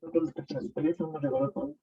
Con respecto a las historias, aún no recuerdo todo.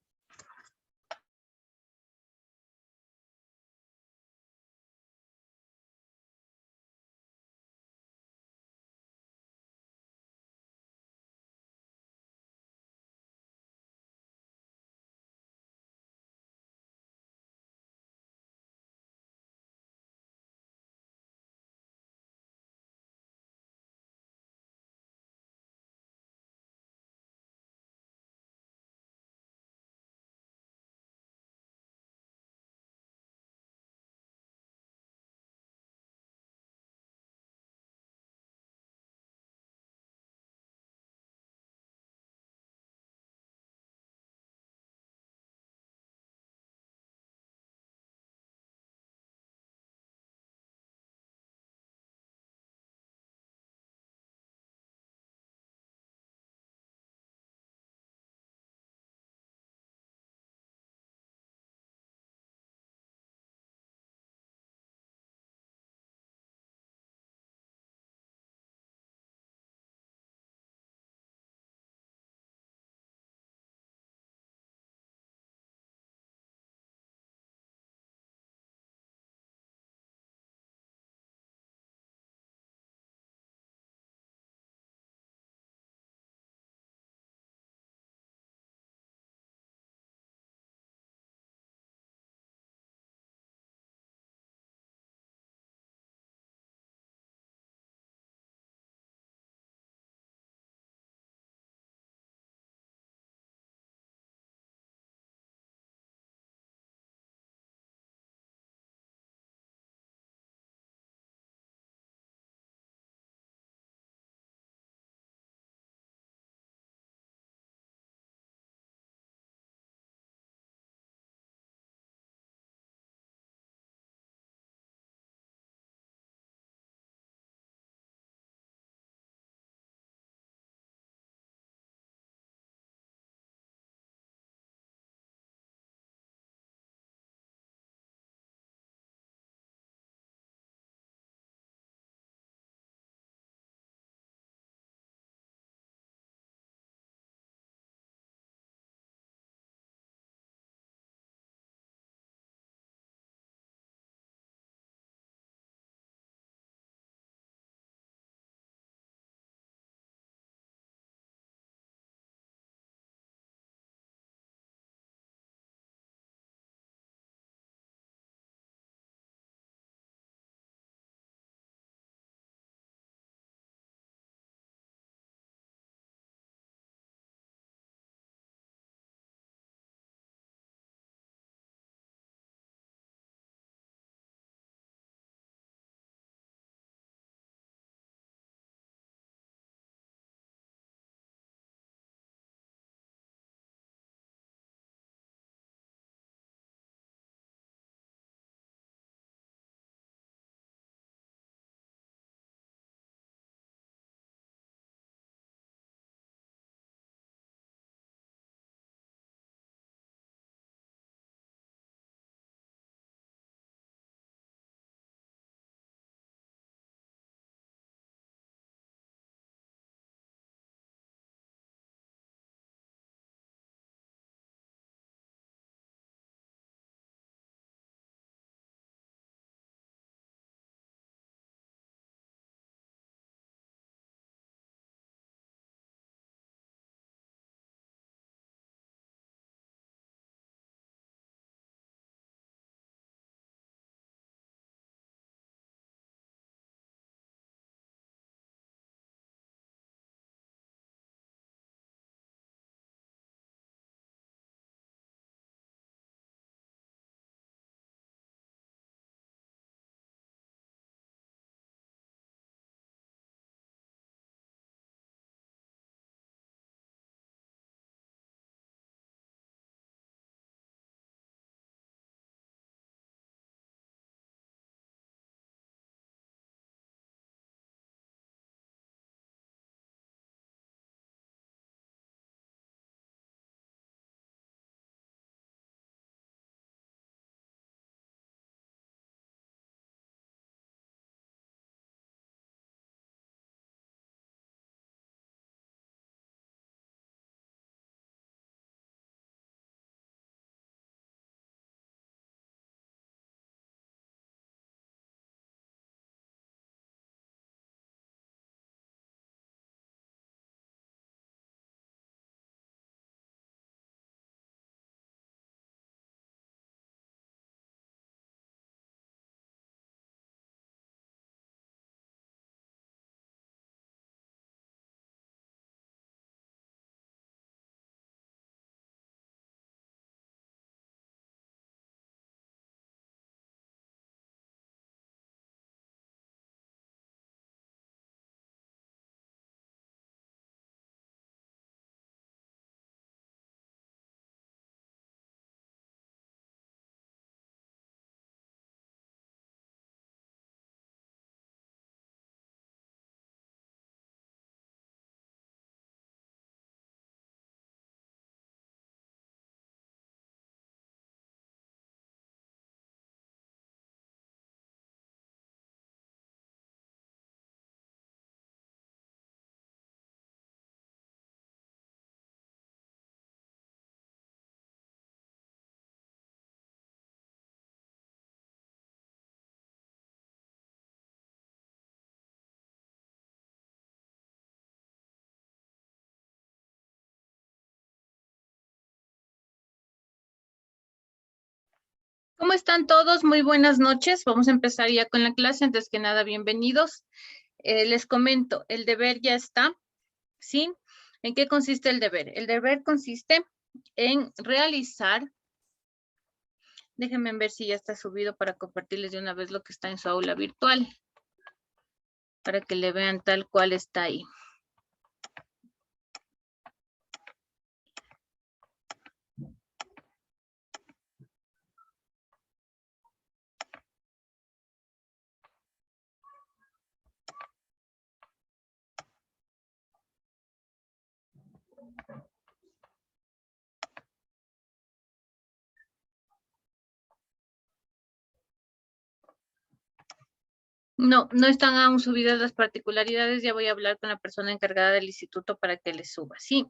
¿Cómo están todos? Muy buenas noches. Vamos a empezar ya con la clase. Antes que nada, bienvenidos. Les comento, el deber ya está, ¿sí? ¿En qué consiste el deber? El deber consiste en realizar, déjenme ver si ya está subido para compartirles de una vez lo que está en su aula virtual, para que le vean tal cual está ahí. No, no están aún subidas las particularidades. Ya voy a hablar con la persona encargada del instituto para que les suba, ¿sí?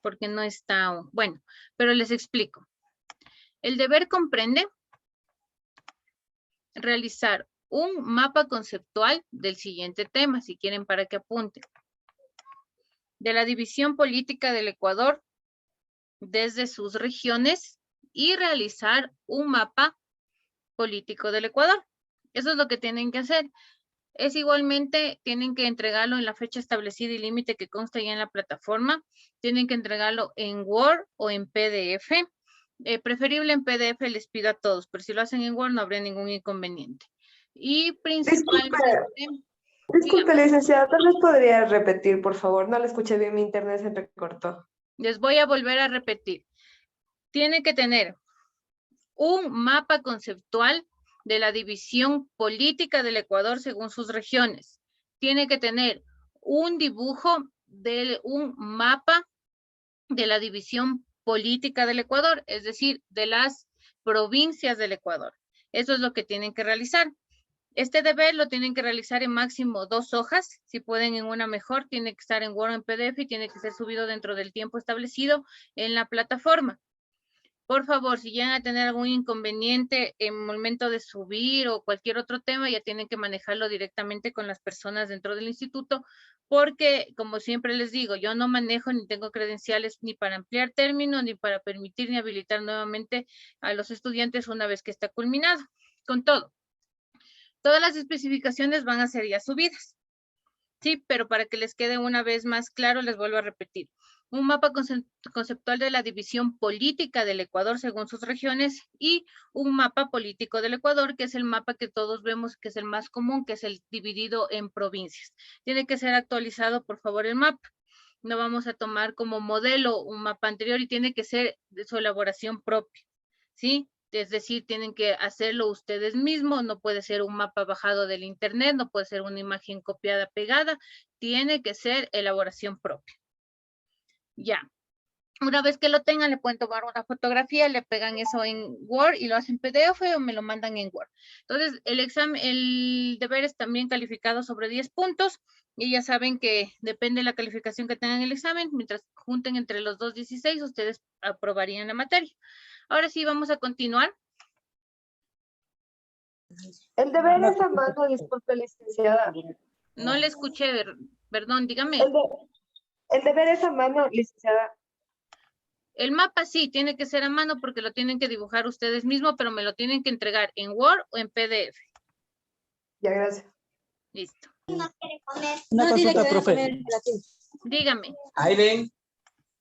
Porque no está aún. Bueno, pero les explico. El deber comprende realizar un mapa conceptual del siguiente tema, si quieren para que apunten. De la división política del Ecuador desde sus regiones y realizar un mapa político del Ecuador. Eso es lo que tienen que hacer. Es igualmente, tienen que entregarlo en la fecha establecida y límite que consta ya en la plataforma. Tienen que entregarlo en Word o en PDF. Preferible en PDF les pido a todos, pero si lo hacen en Word no habría ningún inconveniente. Y principalmente... Disculpe, licenciada, tal vez podría repetir, por favor. No le escuché bien, mi internet se entrecortó. Les voy a volver a repetir. Tiene que tener un mapa conceptual de la división política del Ecuador según sus regiones. Tiene que tener un dibujo de un mapa de la división política del Ecuador, es decir, de las provincias del Ecuador. Eso es lo que tienen que realizar. Este deber lo tienen que realizar en máximo 2 hojas. Si pueden en una mejor, tiene que estar en Word o en PDF y tiene que ser subido dentro del tiempo establecido en la plataforma. Por favor, si llegan a tener algún inconveniente en el momento de subir o cualquier otro tema, ya tienen que manejarlo directamente con las personas dentro del instituto, porque, como siempre les digo, yo no manejo ni tengo credenciales ni para ampliar términos, ni para permitir ni habilitar nuevamente a los estudiantes una vez que está culminado. Con todo, todas las especificaciones van a ser ya subidas. Sí, pero para que les quede una vez más claro, les vuelvo a repetir. Un mapa conceptual de la división política del Ecuador según sus regiones y un mapa político del Ecuador, que es el mapa que todos vemos, que es el más común, que es el dividido en provincias. Tiene que ser actualizado, por favor, el mapa. No vamos a tomar como modelo un mapa anterior y tiene que ser de su elaboración propia, ¿sí? Es decir, tienen que hacerlo ustedes mismos, no puede ser un mapa bajado del internet, no puede ser una imagen copiada, pegada, tiene que ser elaboración propia. Ya. Una vez que lo tengan, le pueden tomar una fotografía, le pegan eso en Word y lo hacen PDF o me lo mandan en Word. Entonces, el examen, el deber es también calificado sobre 10 puntos y ya saben que depende de la calificación que tengan en el examen, mientras junten entre los dos 16, ustedes aprobarían la materia. Ahora sí, vamos a continuar. El deber es a mano, disculpe, licenciada. No le escuché, perdón, dígame. El deber es a mano, licenciada. El mapa sí, tiene que ser a mano porque lo tienen que dibujar ustedes mismos, pero me lo tienen que entregar en Word o en PDF. Ya, gracias. Listo. Una consulta, profe. Dígame. Ahí ven.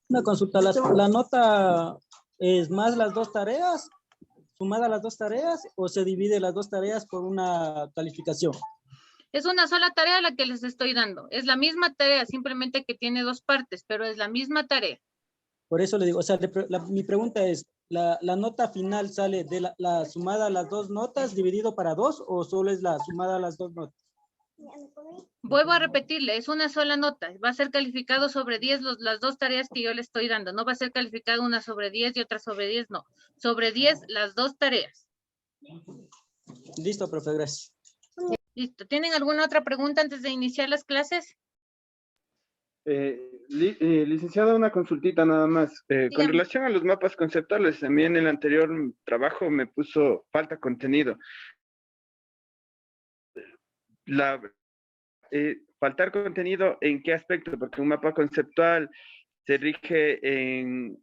Una consulta. ¿La nota es más las dos tareas, sumada las dos tareas, o se divide las dos tareas por una calificación? Es una sola tarea la que les estoy dando. Es la misma tarea, simplemente que tiene dos partes, pero es la misma tarea. Por eso le digo, o sea, mi pregunta es, ¿la nota final sale de la sumada a las dos notas dividido para dos, o solo es la sumada a las dos notas? Vuelvo a repetirle, es una sola nota. Va a ser calificado sobre 10 las dos tareas que yo le estoy dando. No va a ser calificado una sobre 10 y otra sobre 10, no. Sobre 10 las dos tareas. Listo, profe, gracias. Listo. ¿Tienen alguna otra pregunta antes de iniciar las clases? Licenciada, una consultita nada más. Con Dígame. relación a los mapas conceptuales, también en el anterior trabajo me puso falta contenido. Faltar contenido, ¿en qué aspecto? Porque un mapa conceptual se rige en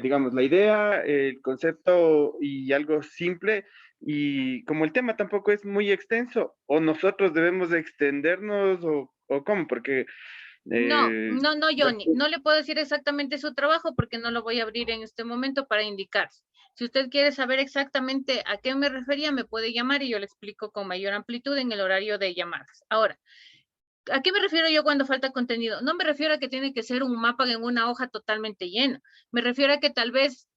digamos, la idea, el concepto y algo simple. Y como el tema tampoco es muy extenso, o nosotros debemos de extendernos, o cómo, porque... No, eh, no, no, Johnny, no le puedo decir exactamente su trabajo porque no lo voy a abrir en este momento para indicar. Si usted quiere saber exactamente a qué me refería, me puede llamar y yo le explico con mayor amplitud en el horario de llamadas. Ahora, ¿a qué me refiero yo cuando falta contenido? No me refiero a que tiene que ser un mapa en una hoja totalmente llena. Me refiero a que tal vez,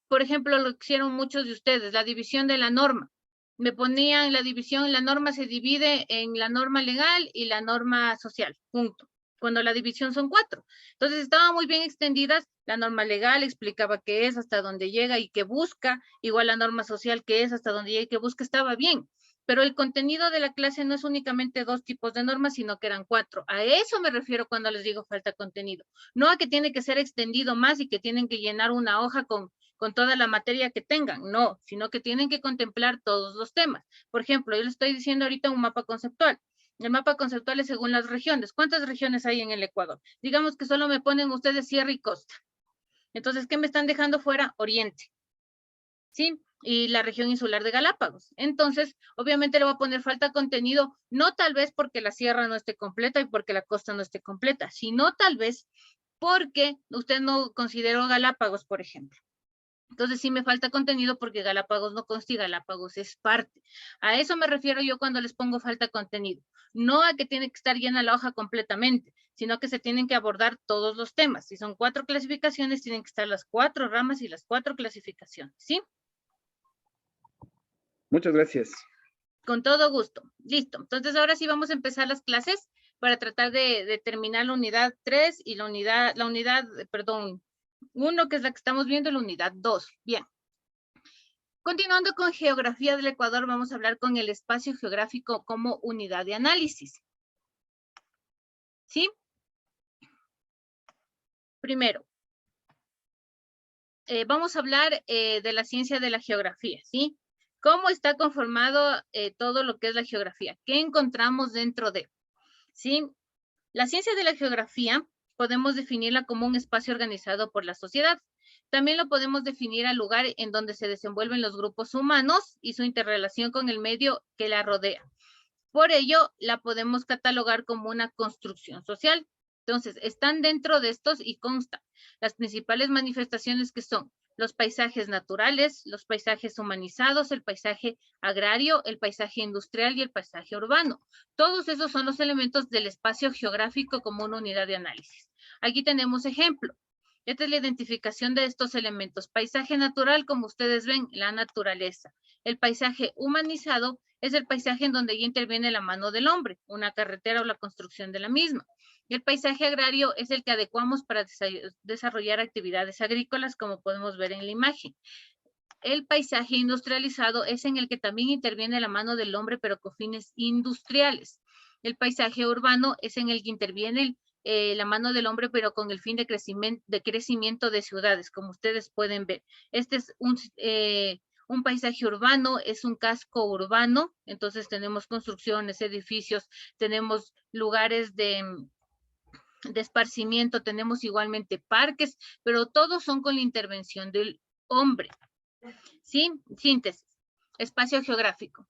por ejemplo, lo que hicieron muchos de ustedes, la división de la norma. Me ponían la división, la norma se divide en la norma legal y la norma social, punto. Cuando la división son 4. Entonces estaban muy bien extendidas. La norma legal explicaba qué es, hasta dónde llega y qué busca. Igual la norma social qué es, hasta dónde llega y qué busca, estaba bien. Pero el contenido de la clase no es únicamente 2 tipos de normas, sino que eran 4. A eso me refiero cuando les digo falta contenido. No a que tiene que ser extendido más y que tienen que llenar una hoja con toda la materia que tengan, no, sino que tienen que contemplar todos los temas. Por ejemplo, yo les estoy diciendo ahorita un mapa conceptual. El mapa conceptual es según las regiones. ¿Cuántas regiones hay en el Ecuador? Digamos que solo me ponen ustedes sierra y costa. Entonces, ¿qué me están dejando fuera? Oriente. ¿Sí? Y la región insular de Galápagos. Entonces, obviamente le voy a poner falta contenido, no tal vez porque la sierra no esté completa y porque la costa no esté completa, sino tal vez porque usted no consideró Galápagos, por ejemplo. Entonces sí me falta contenido porque Galápagos no consta y Galápagos es parte. A eso me refiero yo cuando les pongo falta contenido. No a que tiene que estar llena la hoja completamente, sino que se tienen que abordar todos los temas. Si son 4 clasificaciones, tienen que estar las 4 ramas y las 4 clasificaciones, ¿sí? Muchas gracias. Con todo gusto. Listo. Entonces ahora sí vamos a empezar las clases para tratar de terminar la unidad 3 y la unidad, perdón, 1, que es la que estamos viendo, la unidad 2. Bien. Continuando con geografía del Ecuador, vamos a hablar con el espacio geográfico como unidad de análisis. ¿Sí? Primero, vamos a hablar de la ciencia de la geografía, ¿sí? ¿Cómo está conformado todo lo que es la geografía? ¿Qué encontramos dentro de? ¿Sí? La ciencia de la geografía podemos definirla como un espacio organizado por la sociedad. También lo podemos definir al lugar en donde se desenvuelven los grupos humanos y su interrelación con el medio que la rodea. Por ello, la podemos catalogar como una construcción social. Entonces, están dentro de estos y constan las principales manifestaciones que son los paisajes naturales, los paisajes humanizados, el paisaje agrario, el paisaje industrial y el paisaje urbano. Todos esos son los elementos del espacio geográfico como una unidad de análisis. Aquí tenemos ejemplo. Esta es la identificación de estos elementos. Paisaje natural, como ustedes ven, la naturaleza. El paisaje humanizado es el paisaje en donde ya interviene la mano del hombre, una carretera o la construcción de la misma. Y el paisaje agrario es el que adecuamos para desarrollar actividades agrícolas, como podemos ver en la imagen. El paisaje industrializado es en el que también interviene la mano del hombre, pero con fines industriales. El paisaje urbano es en el que interviene la mano del hombre, pero con el fin de crecimiento de ciudades, como ustedes pueden ver. Este es un paisaje urbano, es un casco urbano, entonces tenemos construcciones, edificios, tenemos lugares de esparcimiento, tenemos igualmente parques, pero todos son con la intervención del hombre. ¿Sí? Síntesis. Espacio geográfico.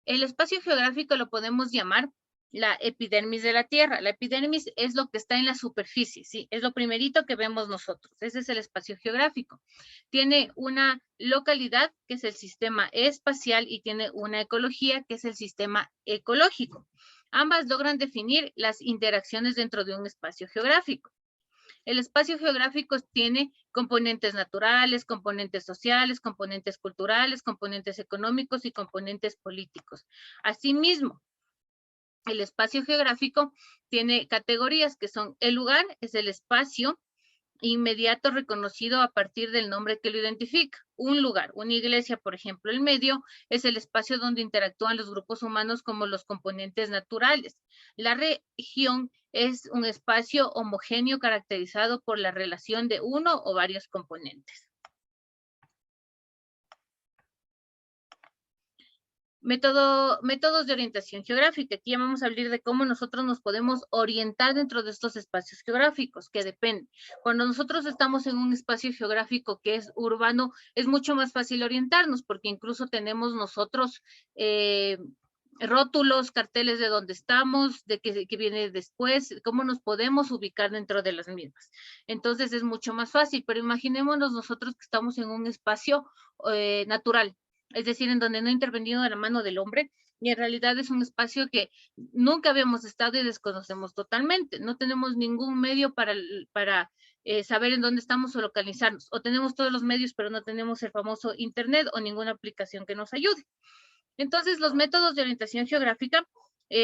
El espacio geográfico lo podemos llamar la epidermis de la Tierra. La epidermis es lo que está en la superficie, ¿sí? Es lo primerito que vemos nosotros. Ese es el espacio geográfico. Tiene una localidad, que es el sistema espacial, y tiene una ecología, que es el sistema ecológico. Ambas logran definir las interacciones dentro de un espacio geográfico. El espacio geográfico tiene componentes naturales, componentes sociales, componentes culturales, componentes económicos y componentes políticos. Asimismo, el espacio geográfico tiene categorías que son: el lugar es el espacio inmediato reconocido a partir del nombre que lo identifica. Un lugar, una iglesia, por ejemplo. El medio es el espacio donde interactúan los grupos humanos como los componentes naturales. La región es un espacio homogéneo caracterizado por la relación de uno o varios componentes. Métodos de orientación geográfica. Aquí ya vamos a hablar de cómo nosotros nos podemos orientar dentro de estos espacios geográficos, que depende. Cuando nosotros estamos en un espacio geográfico que es urbano, es mucho más fácil orientarnos, porque incluso tenemos nosotros rótulos, carteles de dónde estamos, de qué viene después, cómo nos podemos ubicar dentro de las mismas. Entonces es mucho más fácil, pero imaginémonos nosotros que estamos en un espacio natural, es decir, en donde no ha intervenido de la mano del hombre, y en realidad es un espacio que nunca habíamos estado y desconocemos totalmente. No tenemos ningún medio para saber en dónde estamos o localizarnos, o tenemos todos los medios, pero no tenemos el famoso internet o ninguna aplicación que nos ayude. Entonces, los métodos de orientación geográfica,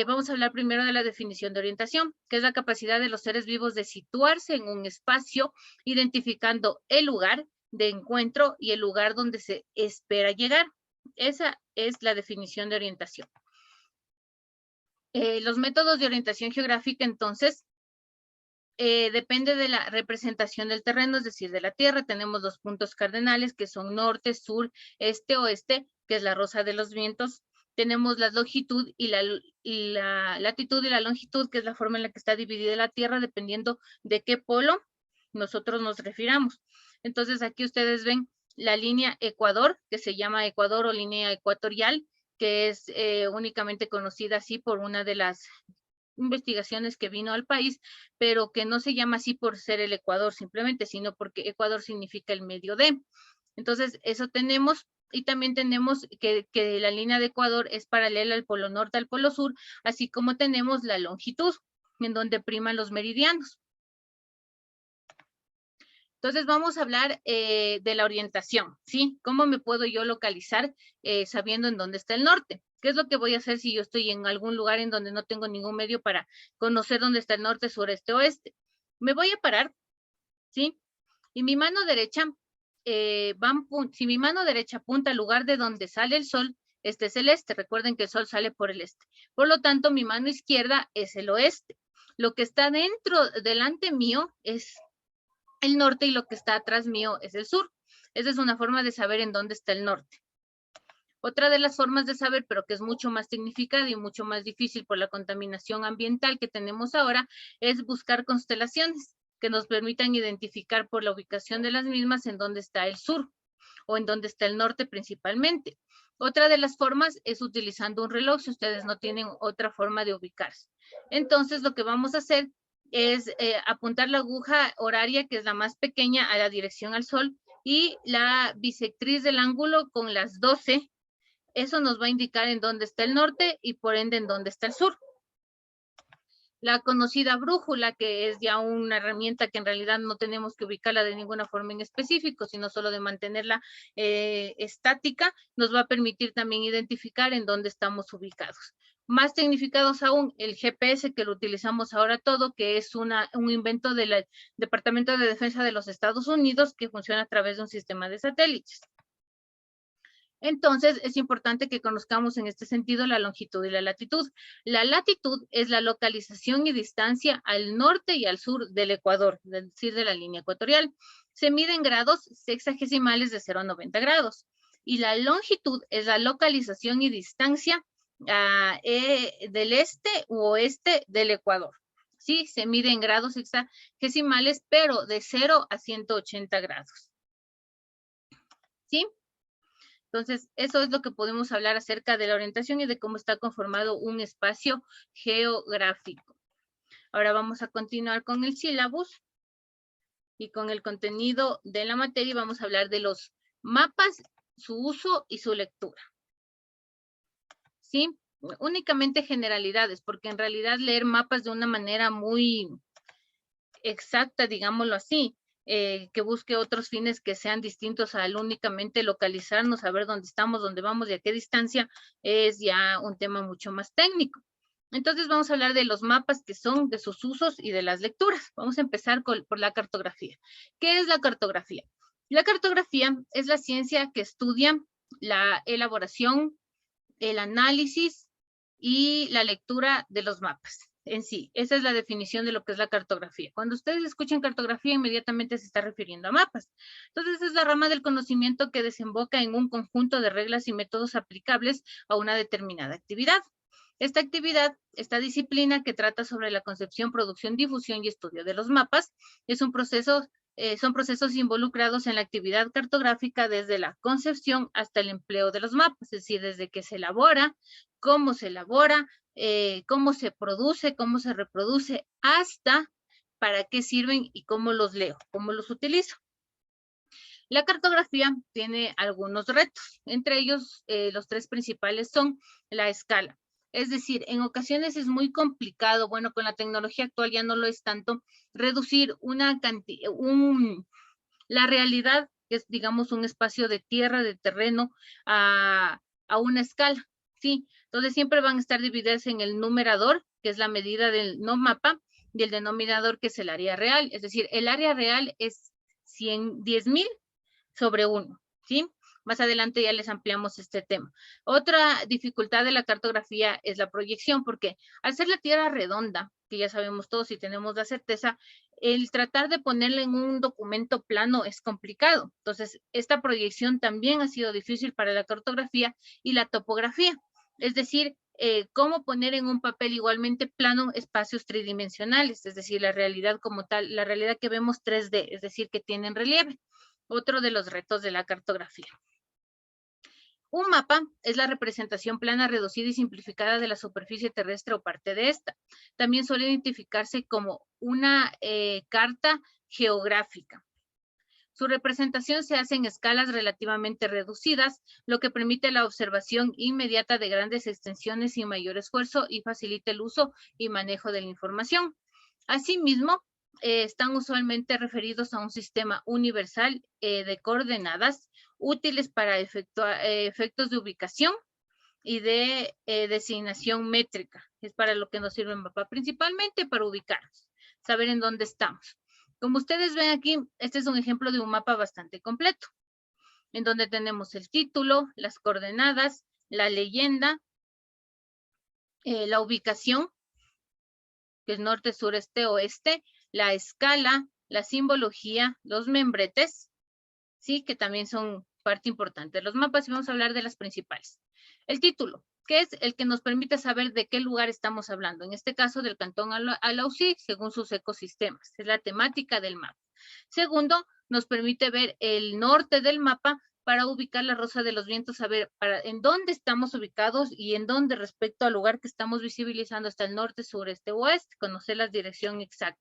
vamos a hablar primero de la definición de orientación, que es la capacidad de los seres vivos de situarse en un espacio, identificando el lugar de encuentro y el lugar donde se espera llegar. Esa es la definición de orientación. Los métodos de orientación geográfica, entonces, depende de la representación del terreno, es decir, de la tierra. Tenemos los puntos cardenales, que son norte, sur, este, oeste, que es la rosa de los vientos. Tenemos la longitud y la latitud y la longitud, que es la forma en la que está dividida la tierra, dependiendo de qué polo nosotros nos refiramos. Entonces, aquí ustedes ven la línea Ecuador, que se llama Ecuador o línea ecuatorial, que es únicamente conocida así por una de las investigaciones que vino al país, pero que no se llama así por ser el Ecuador simplemente, sino porque Ecuador significa el medio de. Entonces, eso tenemos, y también tenemos que la línea de Ecuador es paralela al polo norte, al polo sur, así como tenemos la longitud, en donde priman los meridianos. Entonces, vamos a hablar de la orientación, ¿sí? ¿Cómo me puedo yo localizar sabiendo en dónde está el norte? ¿Qué es lo que voy a hacer si yo estoy en algún lugar en donde no tengo ningún medio para conocer dónde está el norte, sureste, oeste? Me voy a parar, ¿sí? Y mi mano derecha, si mi mano derecha apunta al lugar de donde sale el sol, este es el este. Recuerden que el sol sale por el este. Por lo tanto, mi mano izquierda es el oeste. Lo que está delante mío es el norte y lo que está atrás mío es el sur. Esa es una forma de saber en dónde está el norte. Otra de las formas de saber, pero que es mucho más significada y mucho más difícil por la contaminación ambiental que tenemos ahora, es buscar constelaciones que nos permitan identificar por la ubicación de las mismas en dónde está el sur o en dónde está el norte principalmente. Otra de las formas es utilizando un reloj, si ustedes no tienen otra forma de ubicarse. Entonces, lo que vamos a hacer es apuntar la aguja horaria, que es la más pequeña, a la dirección al sol, y la bisectriz del ángulo con las 12, eso nos va a indicar en dónde está el norte y por ende en dónde está el sur. La conocida brújula, que es ya una herramienta que en realidad no tenemos que ubicarla de ninguna forma en específico, sino solo de mantenerla estática, nos va a permitir también identificar en dónde estamos ubicados. Más tecnificados aún, el GPS, que lo utilizamos ahora todo, que es un invento del Departamento de Defensa de los Estados Unidos, que funciona a través de un sistema de satélites. Entonces, es importante que conozcamos en este sentido la longitud y la latitud. La latitud es la localización y distancia al norte y al sur del Ecuador, es decir, de la línea ecuatorial. Se mide en grados sexagesimales de 0 a 90 grados. Y la longitud es la localización y distancia del este u oeste del Ecuador. Sí, se mide en grados sexagesimales, pero de 0 a 180 grados. ¿Sí? Entonces, eso es lo que podemos hablar acerca de la orientación y de cómo está conformado un espacio geográfico. Ahora vamos a continuar con el sílabus y con el contenido de la materia. Vamos a hablar de los mapas, su uso y su lectura. ¿Sí? Únicamente generalidades, porque en realidad leer mapas de una manera muy exacta, digámoslo así, que busque otros fines que sean distintos al únicamente localizarnos, saber dónde estamos, dónde vamos y a qué distancia, es ya un tema mucho más técnico. Entonces vamos a hablar de los mapas, que son de sus usos y de las lecturas. Vamos a empezar por la cartografía. ¿Qué es la cartografía? La cartografía es la ciencia que estudia la elaboración, el análisis y la lectura de los mapas. en sí. Esa es la definición de lo que es la cartografía. Cuando ustedes escuchan cartografía, inmediatamente se está refiriendo a mapas. Entonces, es la rama del conocimiento que desemboca en un conjunto de reglas y métodos aplicables a una determinada actividad. Esta actividad, esta disciplina que trata sobre la concepción, producción, difusión y estudio de los mapas, es un proceso, son procesos involucrados en la actividad cartográfica desde la concepción hasta el empleo de los mapas, es decir, desde que se elabora, cómo se elabora, cómo se produce, cómo se reproduce, hasta para qué sirven y cómo los leo, cómo los utilizo. La cartografía tiene algunos retos, entre ellos los tres principales son la escala. Es decir, en ocasiones es muy complicado, bueno, con la tecnología actual ya no lo es tanto, reducir la realidad, que es, digamos, un espacio de tierra, de terreno, a una escala, ¿sí? Entonces siempre van a estar divididas en el numerador, que es la medida del no mapa, y el denominador, que es el área real. Es decir, el área real es 10.000 sobre 1, ¿sí? Más adelante ya les ampliamos este tema. Otra dificultad de la cartografía es la proyección, porque al ser la Tierra redonda, que ya sabemos todos y tenemos la certeza, el tratar de ponerla en un documento plano es complicado. Entonces, esta proyección también ha sido difícil para la cartografía y la topografía. Es decir, cómo poner en un papel igualmente plano espacios tridimensionales, es decir, la realidad como tal, la realidad que vemos 3D, es decir, que tienen relieve. Otro de los retos de la cartografía. Un mapa es la representación plana, reducida y simplificada de la superficie terrestre o parte de esta. También suele identificarse como una carta geográfica. Su representación se hace en escalas relativamente reducidas, lo que permite la observación inmediata de grandes extensiones sin mayor esfuerzo y facilita el uso y manejo de la información. Asimismo, están usualmente referidos a un sistema universal de coordenadas útiles para efectos de ubicación y de designación métrica. Es para lo que nos sirve el mapa, principalmente para ubicarnos, saber en dónde estamos. Como ustedes ven aquí, este es un ejemplo de un mapa bastante completo, en donde tenemos el título, las coordenadas, la leyenda, la ubicación, que es norte, sur, este, oeste, la escala, la simbología, los membretes, ¿sí? Que también son parte importante de los mapas, y vamos a hablar de las principales. El título, que es el que nos permite saber de qué lugar estamos hablando, en este caso del cantón Alausí, según sus ecosistemas, es la temática del mapa. Segundo, nos permite ver el norte del mapa para ubicar la Rosa de los Vientos, saber en dónde estamos ubicados y en dónde respecto al lugar que estamos visibilizando está el norte, sureste, oeste, conocer la dirección exacta.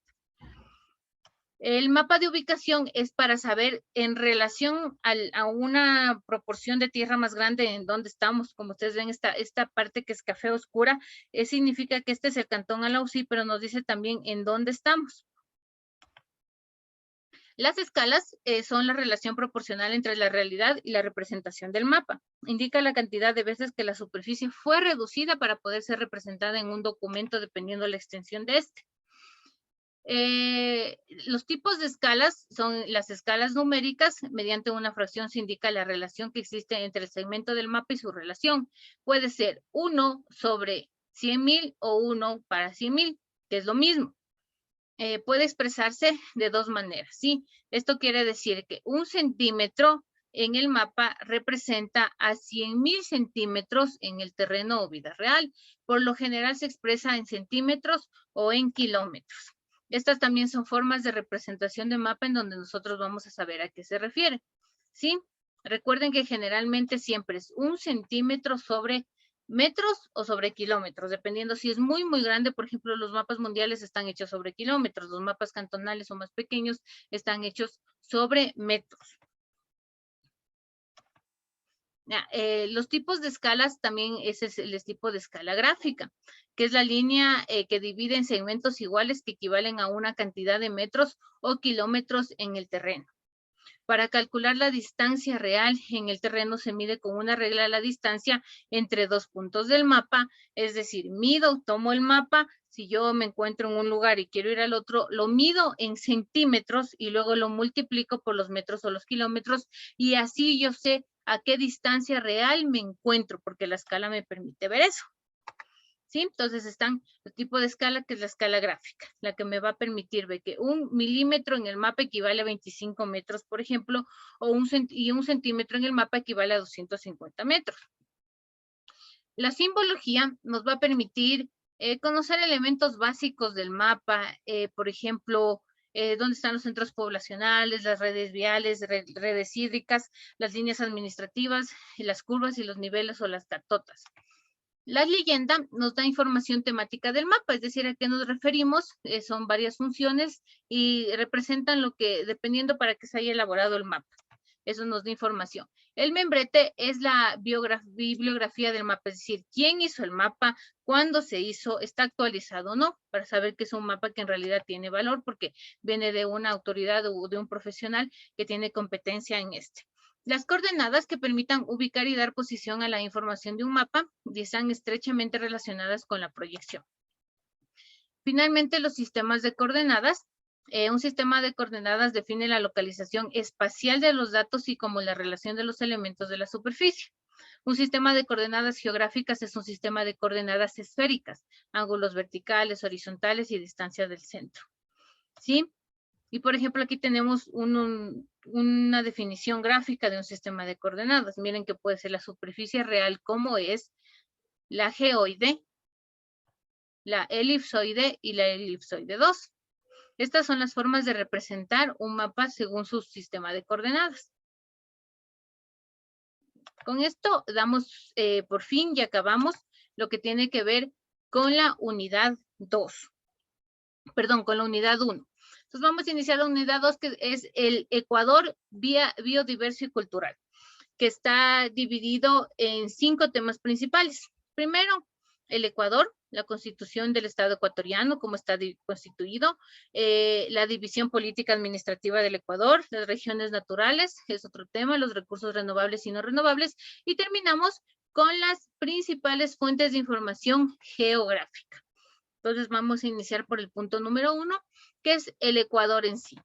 El mapa de ubicación es para saber en relación a una proporción de tierra más grande en dónde estamos. Como ustedes ven, esta parte que es café oscura, significa que este es el cantón Alausí, pero nos dice también en dónde estamos. Las escalas son la relación proporcional entre la realidad y la representación del mapa. Indica la cantidad de veces que la superficie fue reducida para poder ser representada en un documento dependiendo de la extensión de este. Los tipos de escalas son las escalas numéricas. Mediante una fracción se indica la relación que existe entre el segmento del mapa y su relación. Puede ser 1 sobre 100.000 o 1 para 100.000, que es lo mismo. Puede expresarse de dos maneras, ¿sí? Esto quiere decir que 1 centímetro en el mapa representa a 100.000 centímetros en el terreno o vida real. Por lo general se expresa en centímetros o en kilómetros. Estas también son formas de representación de mapa en donde nosotros vamos a saber a qué se refiere, ¿sí? Recuerden que generalmente siempre es 1 centímetro sobre metros o sobre kilómetros, dependiendo si es muy, muy grande. Por ejemplo, los mapas mundiales están hechos sobre kilómetros, los mapas cantonales o más pequeños están hechos sobre metros. Los tipos de escalas también, ese es el tipo de escala gráfica, que es la línea que divide en segmentos iguales que equivalen a una cantidad de metros o kilómetros en el terreno. Para calcular la distancia real en el terreno se mide con una regla de la distancia entre dos puntos del mapa, es decir, tomo el mapa, si yo me encuentro en un lugar y quiero ir al otro, lo mido en centímetros y luego lo multiplico por los metros o los kilómetros y así yo sé a qué distancia real me encuentro, porque la escala me permite ver eso. ¿sí? Entonces están el tipo de escala, que es la escala gráfica, la que me va a permitir ver que 1 milímetro en el mapa equivale a 25 metros, por ejemplo, y 1 centímetro en el mapa equivale a 250 metros. La simbología nos va a permitir conocer elementos básicos del mapa, por ejemplo, dónde están los centros poblacionales, las redes viales, redes hídricas, las líneas administrativas, las curvas y los niveles o las catotas. La leyenda nos da información temática del mapa, es decir, a qué nos referimos, son varias funciones y representan lo que, dependiendo para qué se haya elaborado el mapa. Eso nos da información. El membrete es la bibliografía del mapa, es decir, quién hizo el mapa, cuándo se hizo, está actualizado o no, para saber que es un mapa que en realidad tiene valor porque viene de una autoridad o de un profesional que tiene competencia en este. Las coordenadas que permitan ubicar y dar posición a la información de un mapa y están estrechamente relacionadas con la proyección. Finalmente, los sistemas de coordenadas. Un sistema de coordenadas define la localización espacial de los datos y como la relación de los elementos de la superficie. Un sistema de coordenadas geográficas es un sistema de coordenadas esféricas, ángulos verticales, horizontales y distancia del centro. ¿Sí? Y por ejemplo, aquí tenemos una definición gráfica de un sistema de coordenadas. Miren que puede ser la superficie real como es, la geoide, la elipsoide y la elipsoide 2. Estas son las formas de representar un mapa según su sistema de coordenadas. Con esto damos por fin y acabamos lo que tiene que ver con la unidad 2. Perdón, con la unidad 1. Entonces vamos a iniciar la unidad 2, que es el Ecuador biodiverso y cultural, que está dividido en 5 temas principales. Primero, el Ecuador, la constitución del Estado ecuatoriano, cómo está constituido, la división política administrativa del Ecuador, las regiones naturales, es otro tema, los recursos renovables y no renovables, y terminamos con las principales fuentes de información geográfica. Entonces vamos a iniciar por el punto número 1, que es el Ecuador en sí,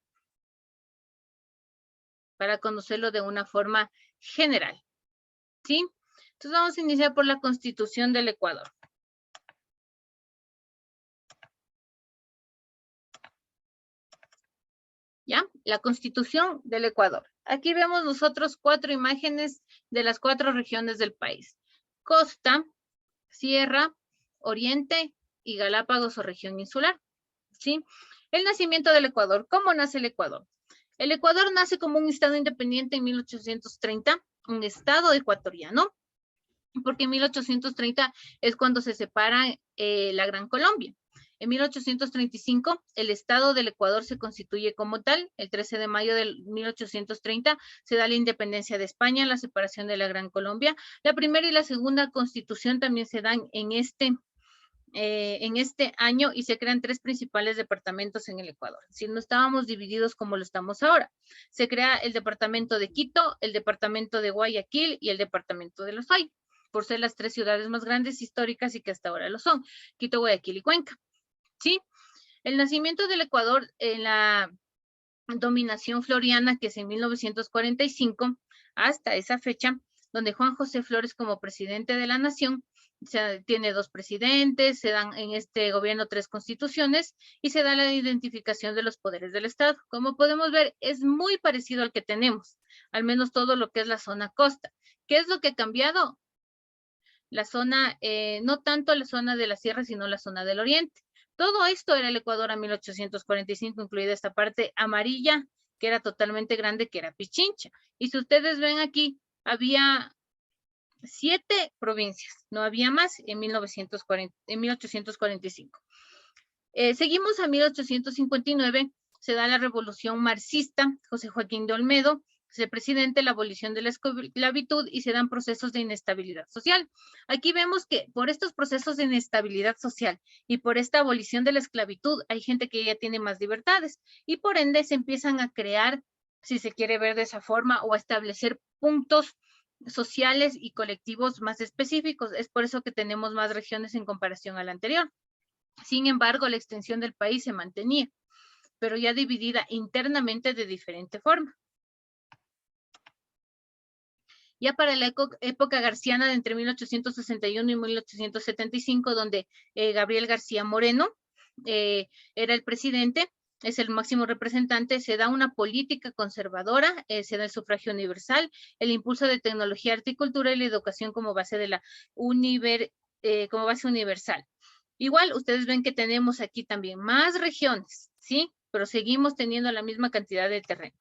para conocerlo de una forma general, ¿sí? Entonces vamos a iniciar por la Constitución del Ecuador. ¿Ya? La Constitución del Ecuador. Aquí vemos nosotros 4 imágenes de las 4 regiones del país. Costa, Sierra, Oriente y Galápagos o región insular, ¿sí? El nacimiento del Ecuador. ¿Cómo nace el Ecuador? El Ecuador nace como un estado independiente en 1830, un estado ecuatoriano, porque en 1830 es cuando se separa la Gran Colombia. En 1835, el Estado del Ecuador se constituye como tal. El 13 de mayo de 1830 se da la independencia de España, la separación de la Gran Colombia. La primera y la segunda constitución también se dan en este año y se crean 3 principales departamentos en el Ecuador. Si no estábamos divididos como lo estamos ahora. Se crea el departamento de Quito, el departamento de Guayaquil y el departamento de Los Hay, por ser las 3 ciudades más grandes históricas y que hasta ahora lo son, Quito, Guayaquil y Cuenca. ¿Sí? El nacimiento del Ecuador en la dominación floriana, que es en 1945, hasta esa fecha, donde Juan José Flores como presidente de la nación, tiene 2 presidentes, se dan en este gobierno 3 constituciones y se da la identificación de los poderes del Estado. Como podemos ver, es muy parecido al que tenemos, al menos todo lo que es la zona costa. ¿Qué es lo que ha cambiado? La zona, no tanto la zona de la sierra, sino la zona del oriente. Todo esto era el Ecuador a 1845, incluida esta parte amarilla, que era totalmente grande, que era Pichincha. Y si ustedes ven aquí, había 7 provincias, no había más en 1845. Seguimos a 1859, se da la revolución marxista, José Joaquín de Olmedo, es el presidente, la abolición de la esclavitud y se dan procesos de inestabilidad social. Aquí vemos que por estos procesos de inestabilidad social y por esta abolición de la esclavitud hay gente que ya tiene más libertades y por ende se empiezan a crear, si se quiere ver de esa forma, o a establecer puntos sociales y colectivos más específicos. Es por eso que tenemos más regiones en comparación a la anterior. Sin embargo, la extensión del país se mantenía, pero ya dividida internamente de diferente forma. Ya para la época garciana de entre 1861 y 1875, donde Gabriel García Moreno era el presidente, es el máximo representante, se da una política conservadora, se da el sufragio universal, el impulso de tecnología, horticultura y la educación como base de la como base universal. Igual, ustedes ven que tenemos aquí también más regiones, ¿sí? Pero seguimos teniendo la misma cantidad de terreno.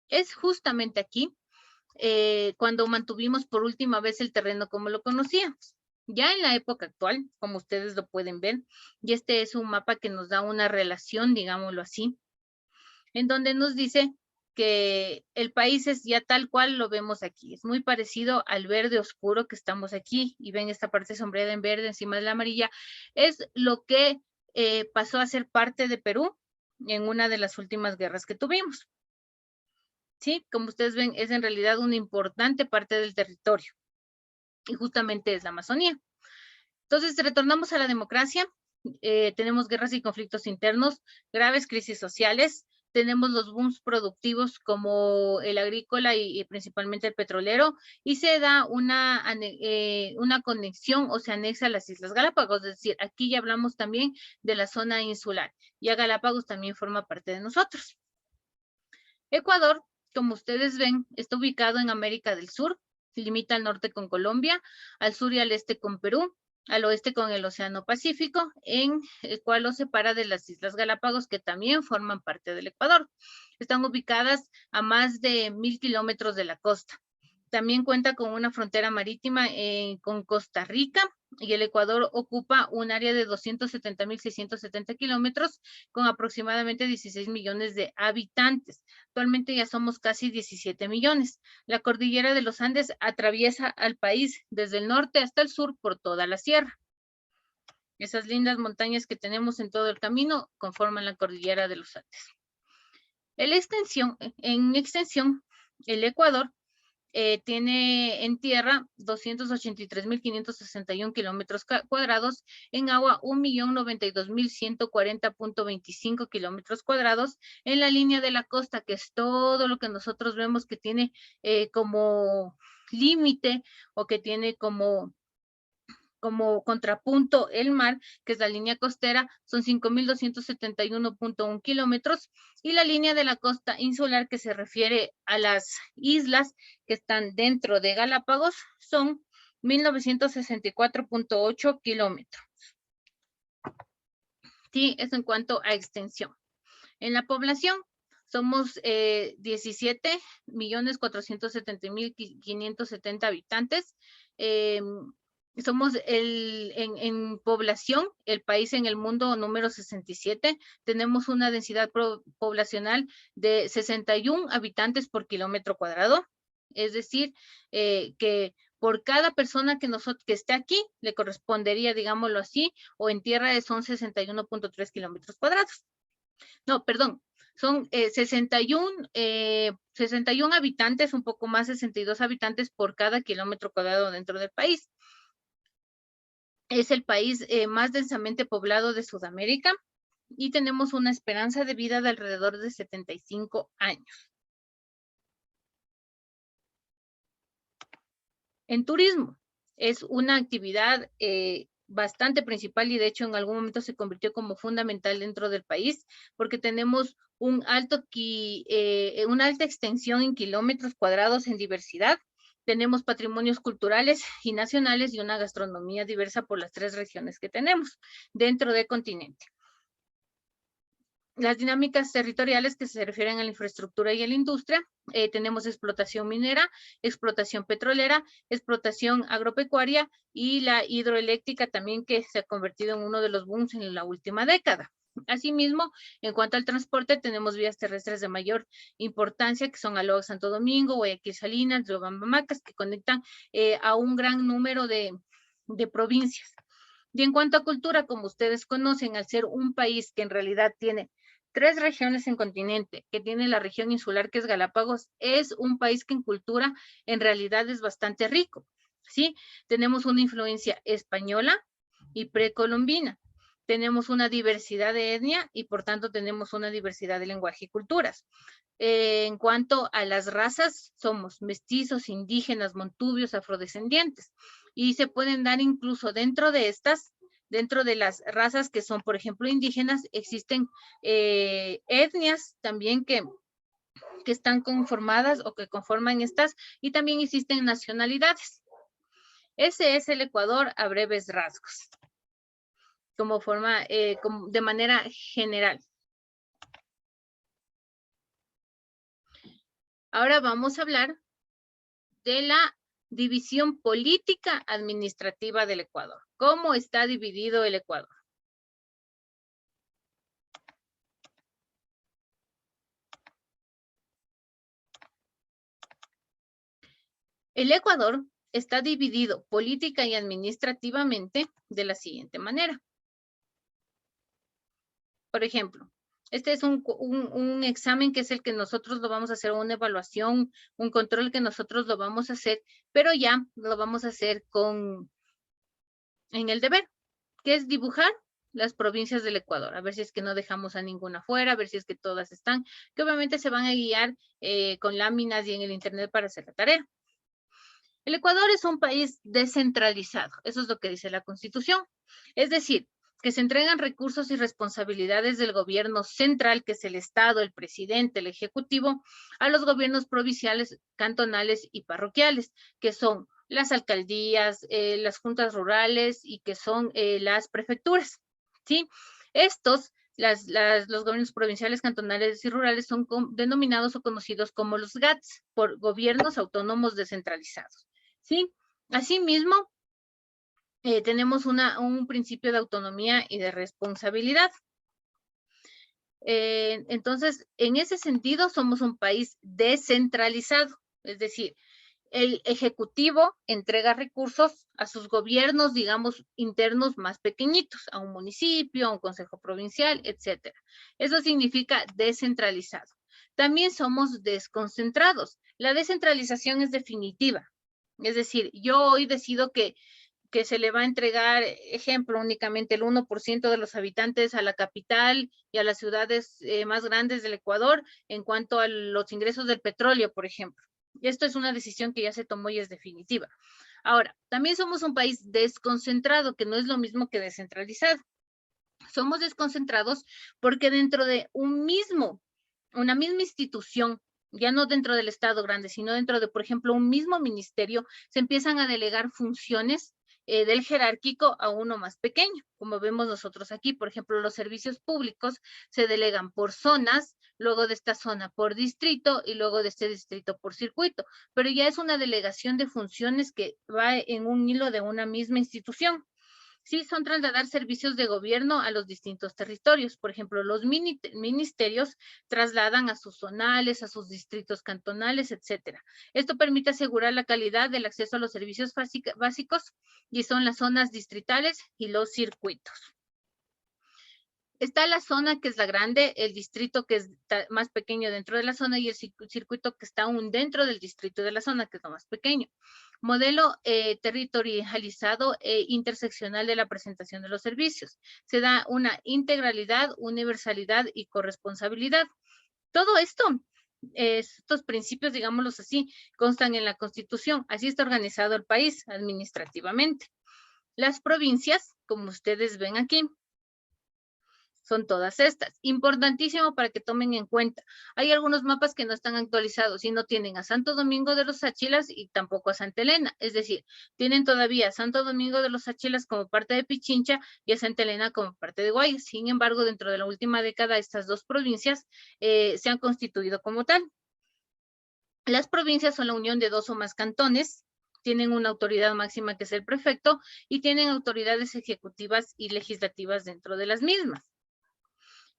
Es justamente aquí cuando mantuvimos por última vez el terreno como lo conocíamos. Ya en la época actual, como ustedes lo pueden ver, y este es un mapa que nos da una relación, digámoslo así, en donde nos dice que el país es ya tal cual lo vemos aquí. Es muy parecido al verde oscuro que estamos aquí, y ven esta parte sombreada en verde encima de la amarilla. Es lo que pasó a ser parte de Perú en una de las últimas guerras que tuvimos. Sí, como ustedes ven, es en realidad una importante parte del territorio, y justamente es la Amazonía. Entonces, retornamos a la democracia. Tenemos guerras y conflictos internos, graves crisis sociales, tenemos los booms productivos como el agrícola y principalmente el petrolero, y se da una conexión o se anexa a las Islas Galápagos, es decir, aquí ya hablamos también de la zona insular, ya Galápagos también forma parte de nosotros. Ecuador, como ustedes ven, está ubicado en América del Sur, limita al norte con Colombia, al sur y al este con Perú, al oeste con el Océano Pacífico, en el cual lo separa de las Islas Galápagos, que también forman parte del Ecuador. Están ubicadas a más de 1000 kilómetros de la costa. También cuenta con una frontera marítima con Costa Rica, y el Ecuador ocupa un área de 270.670 kilómetros con aproximadamente 16 millones de habitantes. Actualmente ya somos casi 17 millones. La cordillera de los Andes atraviesa al país desde el norte hasta el sur por toda la sierra. Esas lindas montañas que tenemos en todo el camino conforman la cordillera de los Andes. En extensión, el Ecuador tiene en tierra 283.561 kilómetros cuadrados, en agua 1.092.140.25 kilómetros cuadrados, en la línea de la costa, que es todo lo que nosotros vemos que tiene como límite o que tiene como contrapunto el mar, que es la línea costera, son 5.271.1 kilómetros, y la línea de la costa insular, que se refiere a las islas que están dentro de Galápagos, son 1.964.8 kilómetros. Sí, es en cuanto a extensión. En la población, somos 17.470.570 habitantes. Somos en población, el país en el mundo número 67. Tenemos una densidad poblacional de 61 habitantes por kilómetro cuadrado. Es decir, que por cada persona que esté aquí, le correspondería, digámoslo así, o en tierra son 61.3 kilómetros cuadrados. No, perdón, son 61 habitantes, un poco más, 62 habitantes por cada kilómetro cuadrado dentro del país. Es el país más densamente poblado de Sudamérica, y tenemos una esperanza de vida de alrededor de 75 años. En turismo, es una actividad bastante principal, y de hecho en algún momento se convirtió como fundamental dentro del país, porque tenemos una alta extensión en kilómetros cuadrados en diversidad. Tenemos patrimonios culturales y nacionales y una gastronomía diversa por las 3 regiones que tenemos dentro del continente. Las dinámicas territoriales que se refieren a la infraestructura y a la industria, tenemos explotación minera, explotación petrolera, explotación agropecuaria y la hidroeléctrica también, que se ha convertido en uno de los booms en la última década. Asimismo, en cuanto al transporte, tenemos vías terrestres de mayor importancia, que son Aloha Santo Domingo, Guayaquil Salinas, Riobamba Macas, que conectan a un gran número de provincias. Y en cuanto a cultura, como ustedes conocen, al ser un país que en realidad tiene 3 regiones en continente, que tiene la región insular, que es Galápagos, es un país que en cultura en realidad es bastante rico, ¿sí? Tenemos una influencia española y precolombina. tenemos una diversidad de etnia y por tanto tenemos una diversidad de lenguaje y culturas. En cuanto a las razas, somos mestizos, indígenas, montubios, afrodescendientes. Y se pueden dar incluso dentro de estas, dentro de las razas que son, por ejemplo, indígenas, existen etnias también que están conformadas o que conforman estas, y también existen nacionalidades. Ese es el Ecuador a breves rasgos, como forma, de manera general. Ahora vamos a hablar de la división política administrativa del Ecuador. ¿Cómo está dividido el Ecuador? El Ecuador está dividido política y administrativamente de la siguiente manera. Por ejemplo, este es un examen que es el que nosotros lo vamos a hacer, una evaluación, un control que nosotros lo vamos a hacer, pero ya lo vamos a hacer en el deber, que es dibujar las provincias del Ecuador, a ver si es que no dejamos a ninguna fuera, a ver si es que todas están, que obviamente se van a guiar con láminas y en el internet para hacer la tarea. El Ecuador es un país descentralizado, eso es lo que dice la Constitución, es decir, que se entregan recursos y responsabilidades del gobierno central, que es el Estado, el presidente, el Ejecutivo, a los gobiernos provinciales, cantonales y parroquiales, que son las alcaldías, las juntas rurales y que son las prefecturas, ¿sí? Los gobiernos provinciales, cantonales y rurales son denominados o conocidos como los GATS, por gobiernos autónomos descentralizados, ¿sí? Asimismo, tenemos un principio de autonomía y de responsabilidad. Entonces, en ese sentido, somos un país descentralizado, es decir, el Ejecutivo entrega recursos a sus gobiernos, digamos, internos más pequeñitos, a un municipio, a un consejo provincial, etcétera. Eso significa descentralizado. También somos desconcentrados. La descentralización es definitiva. Es decir, yo hoy decido que se le va a entregar, ejemplo, únicamente el 1% de los habitantes a la capital y a las ciudades más grandes del Ecuador en cuanto a los ingresos del petróleo, por ejemplo. Esto es una decisión que ya se tomó y es definitiva. Ahora, también somos un país desconcentrado, que no es lo mismo que descentralizado. Somos desconcentrados porque dentro de una misma institución, ya no dentro del Estado grande, sino dentro de, por ejemplo, un mismo ministerio, se empiezan a delegar funciones del jerárquico a uno más pequeño, como vemos nosotros aquí. Por ejemplo, los servicios públicos se delegan por zonas, luego de esta zona por distrito y luego de este distrito por circuito, pero ya es una delegación de funciones que va en un hilo de una misma institución. Sí, son trasladar servicios de gobierno a los distintos territorios. Por ejemplo, los ministerios trasladan a sus zonales, a sus distritos cantonales, etcétera. Esto permite asegurar la calidad del acceso a los servicios básicos y son las zonas distritales y los circuitos. Está la zona que es la grande, el distrito que es más pequeño dentro de la zona y el circuito que está aún dentro del distrito de la zona, que es lo más pequeño. Modelo territorializado e interseccional de la presentación de los servicios. Se da una integralidad, universalidad y corresponsabilidad. Todo esto, estos principios, digámoslos así, constan en la Constitución. Así está organizado el país administrativamente. Las provincias, como ustedes ven aquí, son todas estas. Importantísimo para que tomen en cuenta. Hay algunos mapas que no están actualizados y no tienen a Santo Domingo de los Achilas y tampoco a Santa Elena. Es decir, tienen todavía a Santo Domingo de los Achilas como parte de Pichincha y a Santa Elena como parte de Guayas. Sin embargo, dentro de la última década, estas dos provincias se han constituido como tal. Las provincias son la unión de dos o más cantones, tienen una autoridad máxima que es el prefecto y tienen autoridades ejecutivas y legislativas dentro de las mismas.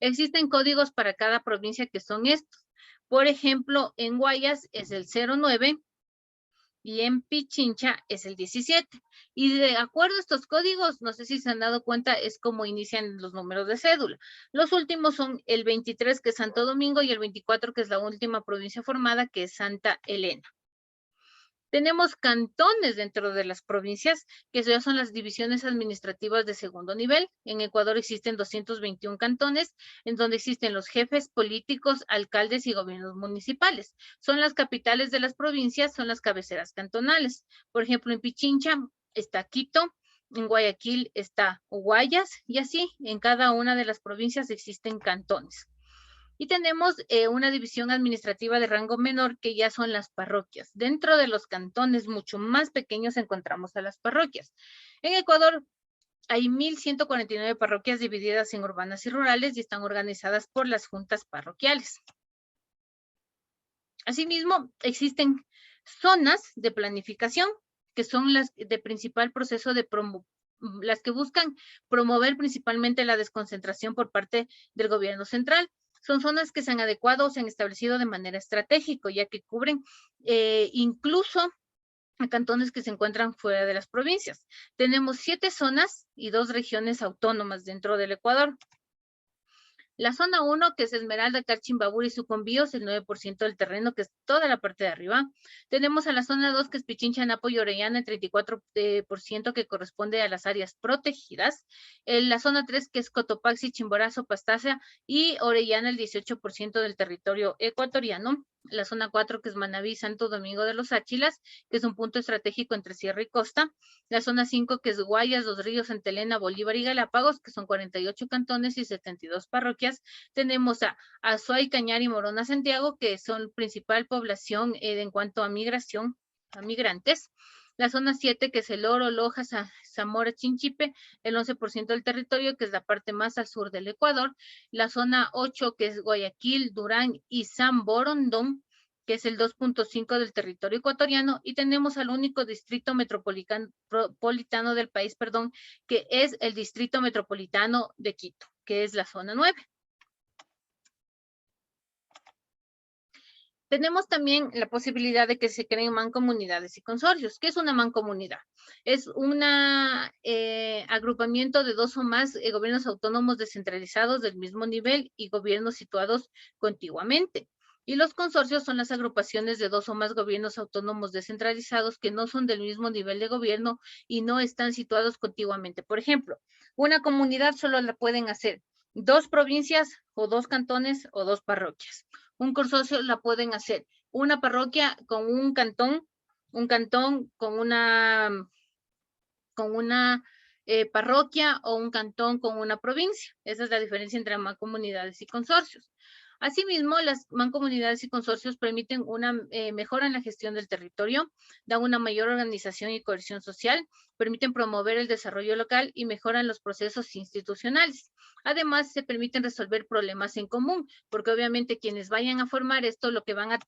Existen códigos para cada provincia que son estos. Por ejemplo, en Guayas es el 09 y en Pichincha es el 17. Y de acuerdo a estos códigos, no sé si se han dado cuenta, es como inician los números de cédula. Los últimos son el 23, que es Santo Domingo, y el 24, que es la última provincia formada, que es Santa Elena. Tenemos cantones dentro de las provincias, que ya son las divisiones administrativas de segundo nivel. En Ecuador existen 221 cantones, en donde existen los jefes políticos, alcaldes y gobiernos municipales. Son las capitales de las provincias, son las cabeceras cantonales. Por ejemplo, en Pichincha está Quito, en Guayaquil está Guayas, y así en cada una de las provincias existen cantones. Y tenemos una división administrativa de rango menor, que ya son las parroquias. Dentro de los cantones mucho más pequeños encontramos a las parroquias. En Ecuador hay 1,149 parroquias divididas en urbanas y rurales y están organizadas por las juntas parroquiales. Asimismo, existen zonas de planificación, que son las de principal proceso de las que buscan promover principalmente la desconcentración por parte del gobierno central. Son zonas que se han adecuado o se han establecido de manera estratégica, ya que cubren incluso a cantones que se encuentran fuera de las provincias. Tenemos 7 zonas y 2 regiones autónomas dentro del Ecuador. La zona 1, que es Esmeralda, Carchimbabura y Sucumbíos, el 9% del terreno, que es toda la parte de arriba. Tenemos a la zona 2, que es Pichincha, Napo y Orellana, el 34%, que corresponde a las áreas protegidas. La zona 3, que es Cotopaxi, Chimborazo, Pastaza y Orellana, el 18% del territorio ecuatoriano. La zona 4, que es Manabí, Santo Domingo de los Áchilas, que es un punto estratégico entre sierra y costa. La zona 5, que es Guayas, Los Ríos, Santa Elena, Bolívar y Galápagos, que son 48 cantones y 72 parroquias. Tenemos a Azuay, Cañar y Morona, Santiago, que son principal población en cuanto a migración, a migrantes. La zona 7, que es El Oro, Loja, Zamora, Chinchipe, el 11% del territorio, que es la parte más al sur del Ecuador. La zona 8, que es Guayaquil, Durán y San Borondón, que es el 2.5% del territorio ecuatoriano. Y tenemos al único distrito metropolitano del país, que es el Distrito Metropolitano de Quito, que es la zona 9. Tenemos también la posibilidad de que se creen mancomunidades y consorcios. ¿Qué es una mancomunidad? Es un agrupamiento de 2 o más gobiernos autónomos descentralizados del mismo nivel y gobiernos situados contiguamente. Y los consorcios son las agrupaciones de 2 o más gobiernos autónomos descentralizados que no son del mismo nivel de gobierno y no están situados contiguamente. Por ejemplo, una comunidad solo la pueden hacer 2 provincias o 2 cantones o 2 parroquias. Un consorcio la pueden hacer una parroquia con un cantón con una parroquia, o un cantón con una provincia. Esa es la diferencia entre mancomunidades y consorcios. Asimismo, las mancomunidades y consorcios permiten una mejora en la gestión del territorio, dan una mayor organización y cohesión social, permiten promover el desarrollo local y mejoran los procesos institucionales. Además, se permiten resolver problemas en común, porque obviamente quienes vayan a formar esto, lo que van a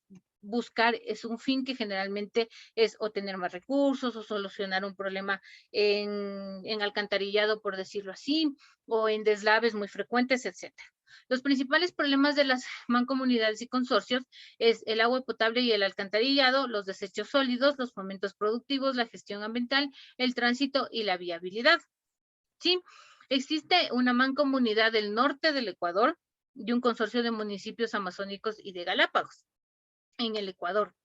buscar es un fin que generalmente es o tener más recursos o solucionar un problema en alcantarillado, por decirlo así, o en deslaves muy frecuentes, etcétera. Los principales problemas de las mancomunidades y consorcios es el agua potable y el alcantarillado, los desechos sólidos, los fomentos productivos, la gestión ambiental, el tránsito y la viabilidad. ¿Sí? Existe una mancomunidad del norte del Ecuador y un consorcio de municipios amazónicos y de Galápagos en el Ecuador.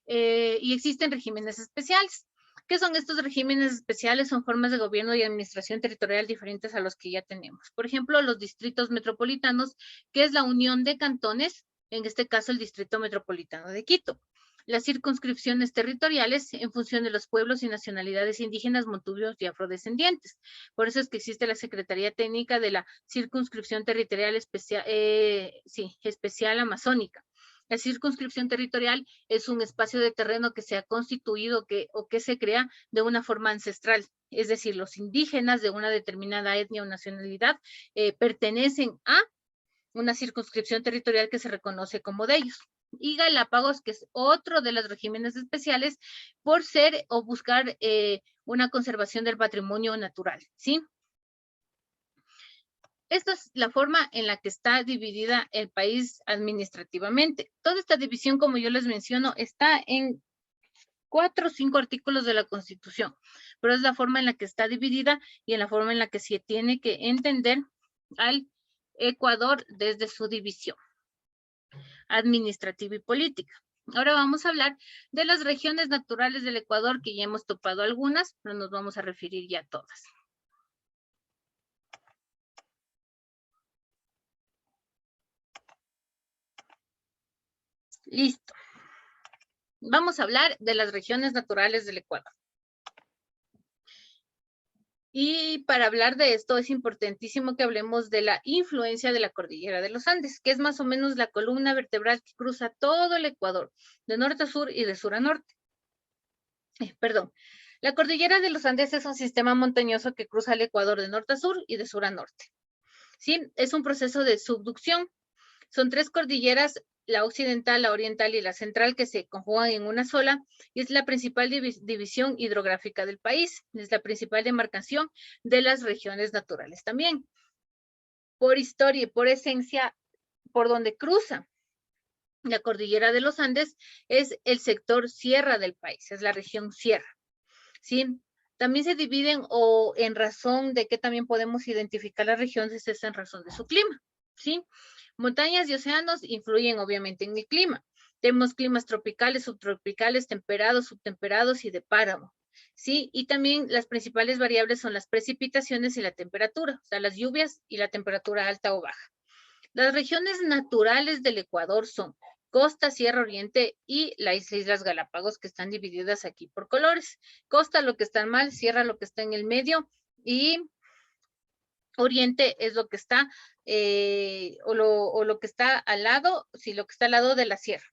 Y existen regímenes especiales. ¿Qué son estos regímenes especiales? Son formas de gobierno y administración territorial diferentes a los que ya tenemos. Por ejemplo, los distritos metropolitanos, que es la unión de cantones, en este caso el Distrito Metropolitano de Quito. Las circunscripciones territoriales en función de los pueblos y nacionalidades indígenas, montubios y afrodescendientes. Por eso es que existe la Secretaría Técnica de la Circunscripción Territorial Especial Amazónica. La circunscripción territorial es un espacio de terreno que se ha constituido o que se crea de una forma ancestral. Es decir, los indígenas de una determinada etnia o nacionalidad pertenecen a una circunscripción territorial que se reconoce como de ellos. Y Galápagos, que es otro de los regímenes especiales por ser o buscar una conservación del patrimonio natural, ¿sí? Esta es la forma en la que está dividida el país administrativamente. Toda esta división, como yo les menciono, está en 4 o 5 artículos de la Constitución, pero es la forma en la que está dividida y en la forma en la que se tiene que entender al Ecuador desde su división administrativa y política. Ahora vamos a hablar de las regiones naturales del Ecuador, que ya hemos topado algunas, pero nos vamos a referir ya a todas. Listo. Vamos a hablar de las regiones naturales del Ecuador. Y para hablar de esto es importantísimo que hablemos de la influencia de la cordillera de los Andes, que es más o menos la columna vertebral que cruza todo el Ecuador, de norte a sur y de sur a norte. Perdón. La cordillera de los Andes es un sistema montañoso que cruza el Ecuador de norte a sur y de sur a norte. ¿Sí? Es un proceso de subducción. Son 3 cordilleras, la occidental, la oriental y la central, que se conjugan en una sola, y es la principal división hidrográfica del país, es la principal demarcación de las regiones naturales también. Por historia y por esencia, por donde cruza la cordillera de los Andes, es el sector sierra del país, es la región sierra, ¿sí? También se dividen, o en razón de que también podemos identificar las regiones, es en razón de su clima, ¿sí? Montañas y océanos influyen obviamente en el clima. Tenemos climas tropicales, subtropicales, temperados, subtemperados y de páramo, ¿sí? Y también las principales variables son las precipitaciones y la temperatura, o sea, las lluvias y la temperatura alta o baja. Las regiones naturales del Ecuador son costa, sierra, oriente y las Islas Galápagos, que están divididas aquí por colores. Costa, lo que está mal, sierra, lo que está en el medio, y oriente es lo que está, o lo que está al lado, sí, lo que está al lado de la sierra.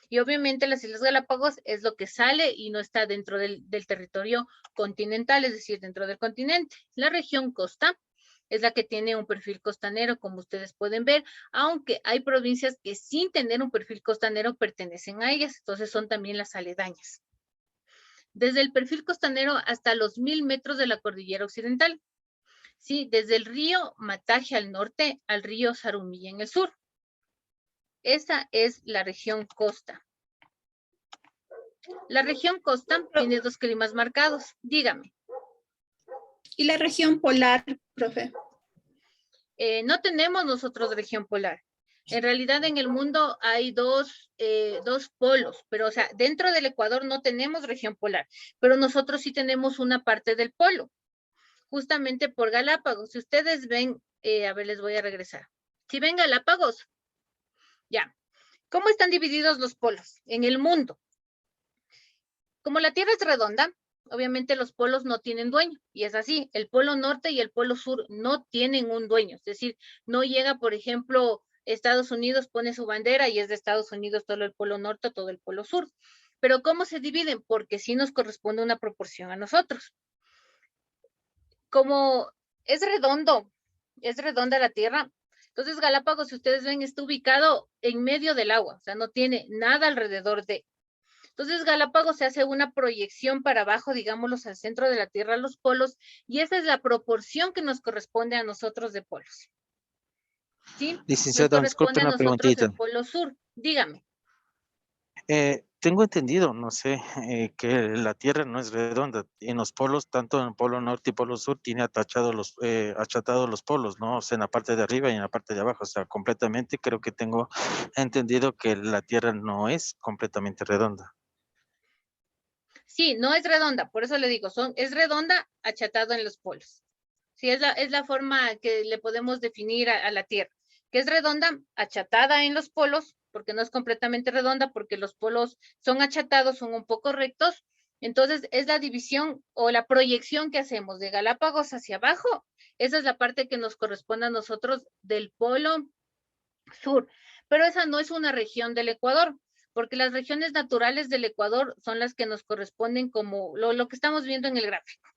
Y obviamente las Islas Galápagos es lo que sale y no está dentro del territorio continental, es decir, dentro del continente. La región costa es la que tiene un perfil costanero, como ustedes pueden ver, aunque hay provincias que sin tener un perfil costanero pertenecen a ellas, entonces son también las aledañas. Desde el perfil costanero hasta los 1000 metros de la cordillera occidental. Sí, desde el río Mataje al norte al río Zarumilla en el sur. Esa es la región costa. La región costa tiene 2 climas marcados. Dígame. ¿Y la región polar, profe? No tenemos nosotros región polar. En realidad en el mundo hay dos polos, pero o sea, dentro del Ecuador no tenemos región polar, pero nosotros sí tenemos una parte del polo, justamente por Galápagos. Si ustedes ven, a ver, les voy a regresar. Si ven Galápagos, ya. ¿Cómo están divididos los polos en el mundo? Como la Tierra es redonda, obviamente los polos no tienen dueño, y es así, el polo norte y el polo sur no tienen un dueño, es decir, no llega, por ejemplo, Estados Unidos pone su bandera y es de Estados Unidos todo el polo norte, todo el polo sur. Pero ¿cómo se dividen? Porque sí nos corresponde una proporción a nosotros. Como es redonda la Tierra, entonces Galápagos, si ustedes ven, está ubicado en medio del agua, o sea, no tiene nada alrededor de. Entonces Galápagos se hace una proyección para abajo, digámoslo, al centro de la Tierra, los polos, y esa es la proporción que nos corresponde a nosotros de polos. ¿Sí? Licenciada, Nos disculpe corresponde a una nosotros preguntita. el polo sur. Dígame. Tengo entendido, no sé, que la Tierra no es redonda. En los polos, tanto en el polo norte y polo sur, tiene achatados los polos, ¿no? O sea, en la parte de arriba y en la parte de abajo. O sea, completamente creo que tengo entendido que la Tierra no es completamente redonda. Sí, no es redonda, por eso le digo, es redonda achatado en los polos. Sí, es la forma que le podemos definir a la Tierra, que es redonda, achatada en los polos, porque no es completamente redonda, porque los polos son achatados, son un poco rectos. Entonces, es la división o la proyección que hacemos de Galápagos hacia abajo. Esa es la parte que nos corresponde a nosotros del polo sur. Pero esa no es una región del Ecuador, porque las regiones naturales del Ecuador son las que nos corresponden como lo que estamos viendo en el gráfico.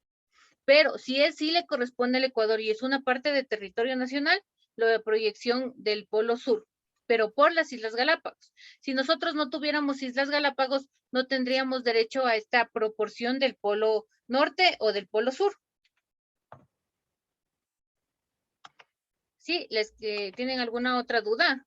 Pero sí le corresponde al Ecuador y es una parte de territorio nacional, lo de proyección del polo sur, pero por las Islas Galápagos. Si nosotros no tuviéramos Islas Galápagos, no tendríamos derecho a esta proporción del polo norte o del polo sur. ¿Sí? ¿Tienen alguna otra duda?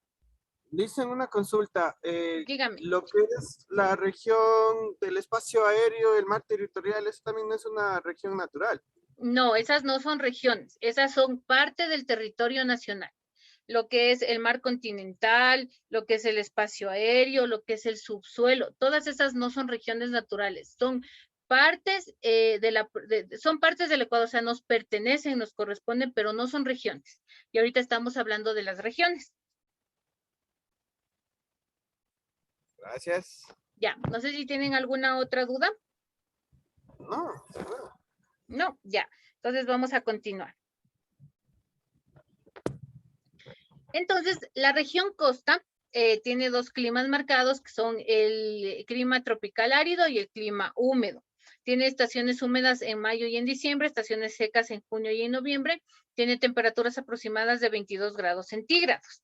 Dicen una consulta, Dígame. lo que es la región del espacio aéreo, el mar territorial, eso también no es una región natural. No, esas no son regiones, esas son parte del territorio nacional. lo que es el mar continental, lo que es el espacio aéreo, lo que es el subsuelo. Todas esas no son regiones naturales, son partes, son partes del Ecuador, o sea, nos pertenecen, nos corresponden, pero no son regiones. Y ahorita estamos hablando de las regiones. Gracias. Ya, no sé si tienen alguna otra duda. No. No, ya. Entonces vamos a continuar. Entonces, la región costa tiene dos climas marcados, que son el clima tropical árido y el clima húmedo. Tiene estaciones húmedas en mayo y en diciembre, estaciones secas en junio y en noviembre. Tiene temperaturas aproximadas de 22 grados centígrados.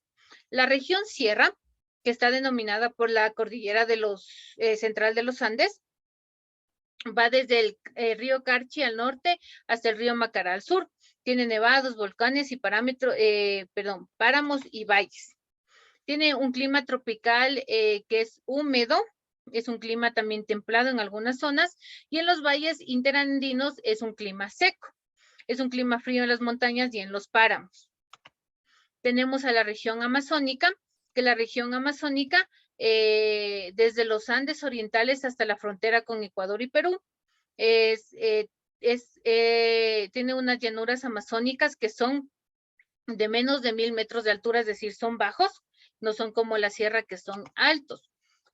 La región sierra, que está denominada por la cordillera de central de los Andes, va desde el río Carchi al norte hasta el río Macará al sur. Tiene nevados, volcanes y páramos y valles. Tiene un clima tropical que es húmedo, es un clima también templado en algunas zonas, y en los valles interandinos es un clima seco. Es un clima frío en las montañas y en los páramos. Tenemos a la región amazónica, que la región amazónica, desde los Andes orientales hasta la frontera con Ecuador y Perú, tiene unas llanuras amazónicas que son de menos de 1000 metros de altura, es decir, son bajos, no son como la sierra que son altos.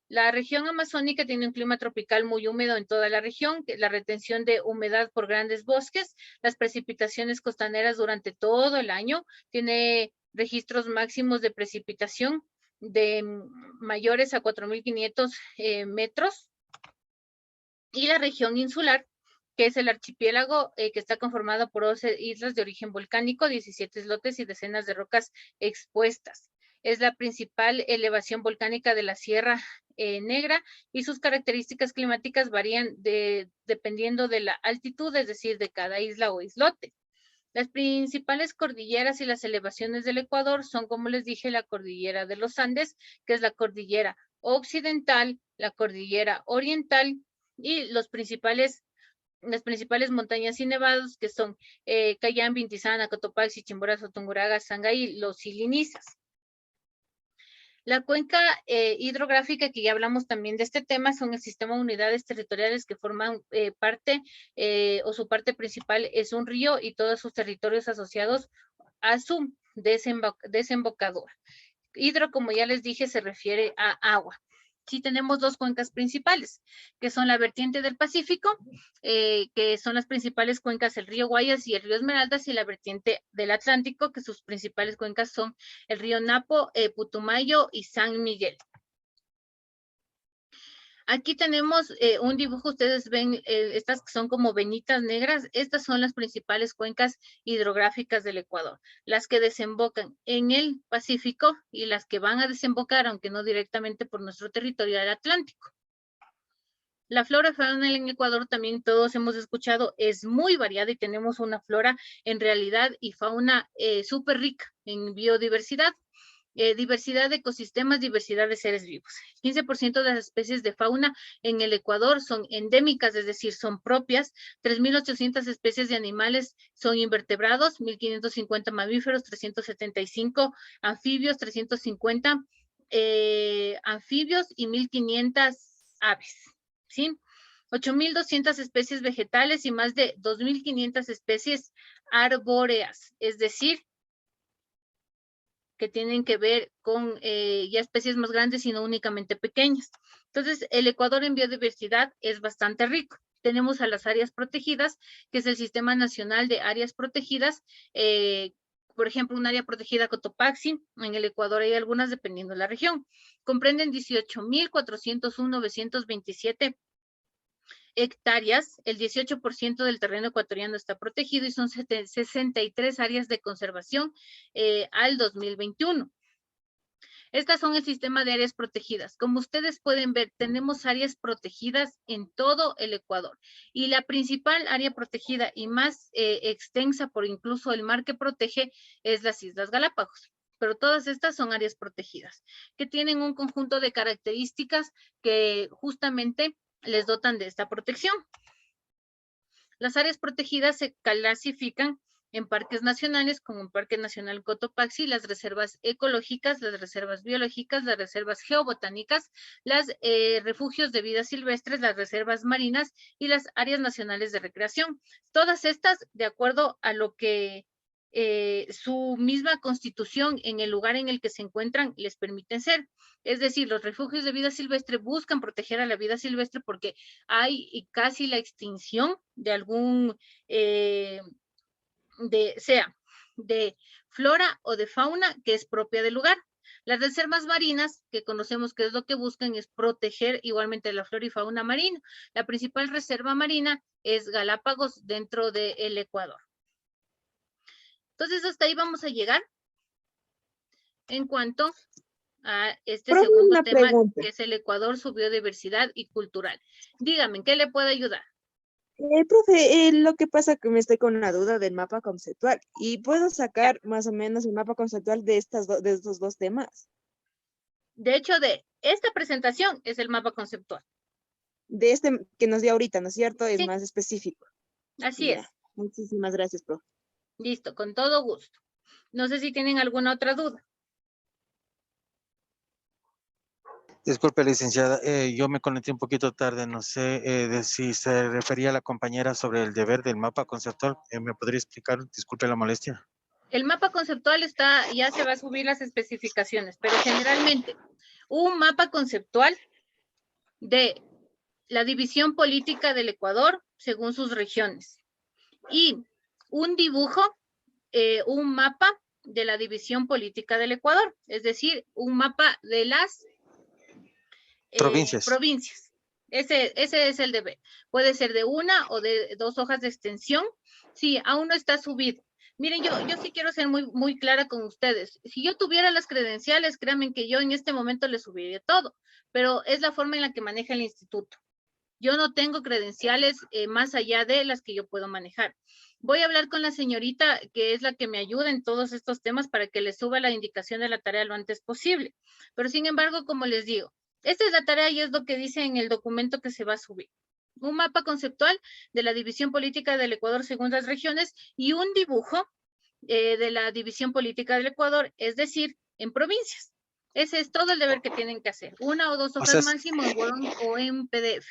La región amazónica tiene un clima tropical muy húmedo en toda la región, la retención de humedad por grandes bosques, las precipitaciones costaneras durante todo el año, tiene registros máximos de precipitación de mayores a 4500 metros. Y la región insular, que es el archipiélago que está conformado por 12 islas de origen volcánico, 17 islotes y decenas de rocas expuestas. Es la principal elevación volcánica de la Sierra Negra y sus características climáticas varían dependiendo de la altitud, es decir, de cada isla o islote. Las principales cordilleras y las elevaciones del Ecuador son, como les dije, la cordillera de los Andes, que es la cordillera occidental, la cordillera oriental y las principales montañas y nevados, que son Cayambe, Intizana, Cotopaxi, Chimborazo, Tungurahua, Sangay, los Silinizas. La cuenca hidrográfica, que ya hablamos también de este tema, son el sistema de unidades territoriales que forman parte o su parte principal es un río y todos sus territorios asociados a su desembocadura. Hidro, como ya les dije, se refiere a agua. Sí tenemos dos cuencas principales, que son la vertiente del Pacífico, que son las principales cuencas, el río Guayas y el río Esmeraldas, y la vertiente del Atlántico, que sus principales cuencas son el río Napo, Putumayo y San Miguel. Aquí tenemos un dibujo, ustedes ven estas que son como venitas negras, estas son las principales cuencas hidrográficas del Ecuador, las que desembocan en el Pacífico y las que van a desembocar, aunque no directamente por nuestro territorio, al Atlántico. La flora y fauna en Ecuador, también todos hemos escuchado, es muy variada y tenemos una flora en realidad y fauna súper rica en biodiversidad. Diversidad de ecosistemas, diversidad de seres vivos. 15% de las especies de fauna en el Ecuador son endémicas, es decir, son propias. 3.800 especies de animales son invertebrados, 1.550 mamíferos, 375 anfibios, 350 anfibios y 1.500 aves, ¿sí? 8.200 especies vegetales y más de 2.500 especies arbóreas, es decir, que tienen que ver con ya especies más grandes y no únicamente pequeñas. Entonces, el Ecuador en biodiversidad es bastante rico. Tenemos a las áreas protegidas, que es el Sistema Nacional de Áreas Protegidas. Por ejemplo, un área protegida Cotopaxi, en el Ecuador hay algunas dependiendo de la región. Comprenden 18.401.927 hectáreas, el 18% del terreno ecuatoriano está protegido y son 63 áreas de conservación al 2021. Estas son el sistema de áreas protegidas. Como ustedes pueden ver, tenemos áreas protegidas en todo el Ecuador. Y la principal área protegida y más extensa por incluso el mar que protege es las Islas Galápagos. Pero todas estas son áreas protegidas, que tienen un conjunto de características que justamente les dotan de esta protección. Las áreas protegidas se clasifican en parques nacionales como el Parque Nacional Cotopaxi, las reservas ecológicas, las reservas biológicas, las reservas geobotánicas, los refugios de vida silvestres, las reservas marinas y las áreas nacionales de recreación. Todas estas, de acuerdo a lo que su misma constitución en el lugar en el que se encuentran les permiten ser. Es decir, los refugios de vida silvestre buscan proteger a la vida silvestre porque hay casi la extinción de algún sea de flora o de fauna que es propia del lugar. Las reservas marinas, que conocemos que es lo que buscan, es proteger igualmente la flora y fauna marina. La principal reserva marina es Galápagos dentro del Ecuador. Entonces, hasta ahí vamos a llegar en cuanto a este Profe, segundo una tema, pregunta. que es el Ecuador, su biodiversidad y cultural. Dígame, ¿en qué le puedo ayudar? Profe, lo que pasa que me estoy con una duda del mapa conceptual y puedo sacar más o menos el mapa conceptual de de estos dos temas. De hecho, de esta presentación es el mapa conceptual. De este que nos dio ahorita, ¿no es cierto? Es Sí. más específico. Así Ya. es. Muchísimas gracias, profe. Listo, con todo gusto. No sé si tienen alguna otra duda. Disculpe, licenciada, yo me conecté un poquito tarde, no sé de si se refería a la compañera sobre el deber del mapa conceptual. ¿Me podría explicar? Disculpe la molestia. El mapa conceptual está, ya se va a subir las especificaciones, pero generalmente un mapa conceptual de la división política del Ecuador según sus regiones y un dibujo, un mapa de la división política del Ecuador, es decir, un mapa de las provincias. Ese es el deber. Puede ser de una o de 2 hojas de extensión. Sí, aún no está subido. Miren, yo sí quiero ser muy clara con ustedes. Si yo tuviera las credenciales, créanme que yo en este momento les subiría todo, pero es la forma en la que maneja el instituto. Yo no tengo credenciales más allá de las que yo puedo manejar. Voy a hablar con la señorita que es la que me ayuda en todos estos temas para que le suba la indicación de la tarea lo antes posible. Pero sin embargo, como les digo, esta es la tarea y es lo que dice en el documento que se va a subir. Un mapa conceptual de la división política del Ecuador según las regiones y un dibujo de la división política del Ecuador, es decir, en provincias. Ese es todo el deber que tienen que hacer. 1 o 2 hojas máximo en Word o en PDF.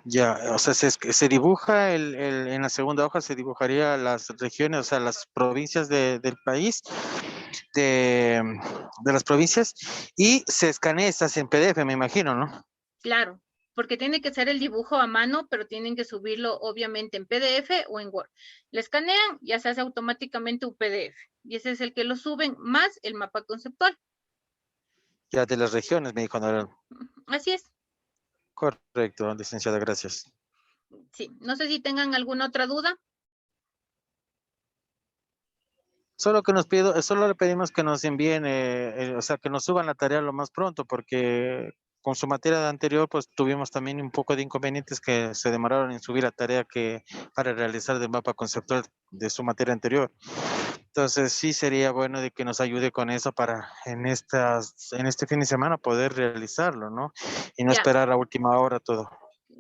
Ya, o sea, se dibuja en la segunda hoja se dibujaría las regiones, o sea, las provincias del país, de las provincias, y se escanea estas en PDF, me imagino, ¿no? Claro, porque tiene que ser el dibujo a mano, pero tienen que subirlo obviamente en PDF o en Word. Le escanean, ya se hace automáticamente un PDF. Y ese es el que lo suben, más el mapa conceptual. Ya de las regiones, me dijo, ¿no? Así es. Correcto, licenciada, gracias. Sí, no sé si tengan alguna otra duda. Solo le pedimos que nos envíen, o sea, que nos suban la tarea lo más pronto, porque con su materia anterior, pues tuvimos también un poco de inconvenientes que se demoraron en subir la tarea para realizar del mapa conceptual de su materia anterior. Entonces, sí sería bueno de que nos ayude con eso para en este fin de semana poder realizarlo, ¿no? Y no Ya. esperar a última hora todo.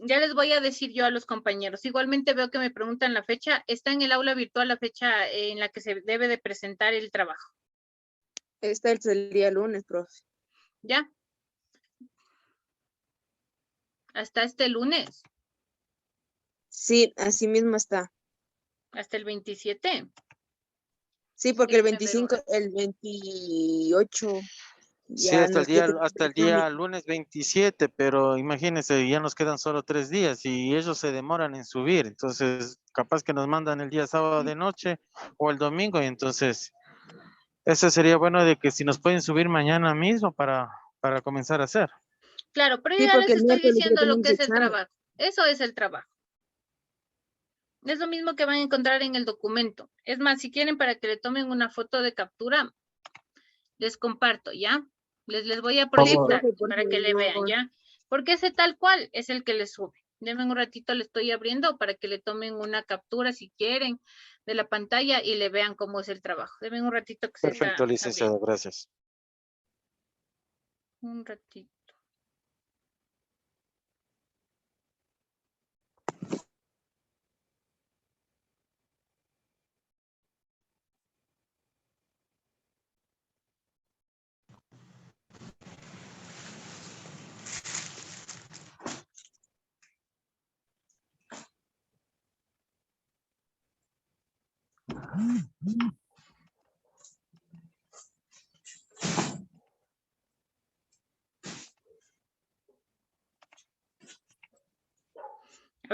Ya les voy a decir yo a los compañeros. Igualmente veo que me preguntan la fecha. Está en el aula virtual la fecha en la que se debe de presentar el trabajo. Este es el día lunes, profe. ¿Ya? Hasta este lunes. Sí, así mismo está. Hasta el 27. Sí, porque el Déjenme ver un 25, rato. el 28, Sí, ya nos ya tenemos hasta el el día trámite. lunes 27, pero imagínense, ya nos quedan solo 3 días y ellos se demoran en subir, entonces capaz que nos mandan el día sábado de noche o el domingo, y entonces eso sería bueno de que si nos pueden subir mañana mismo para comenzar a hacer. Claro, pero yo Sí, ya porque les el estoy miércoles ya diciendo lo tenemos que es el examen. trabajo. Eso es el trabajo. Es lo mismo que van a encontrar en el documento. Es más, si quieren para que le tomen una foto de captura, les comparto, ¿ya? Les voy a Sí, proyectar profe, por para que le vean, favor. ¿ya? Porque ese tal cual es el que les sube. Denme un ratito, le estoy abriendo para que le tomen una captura si quieren de la pantalla y le vean cómo es el trabajo. Denme un ratito que se está Perfecto, licenciado, abriendo. gracias. Un ratito.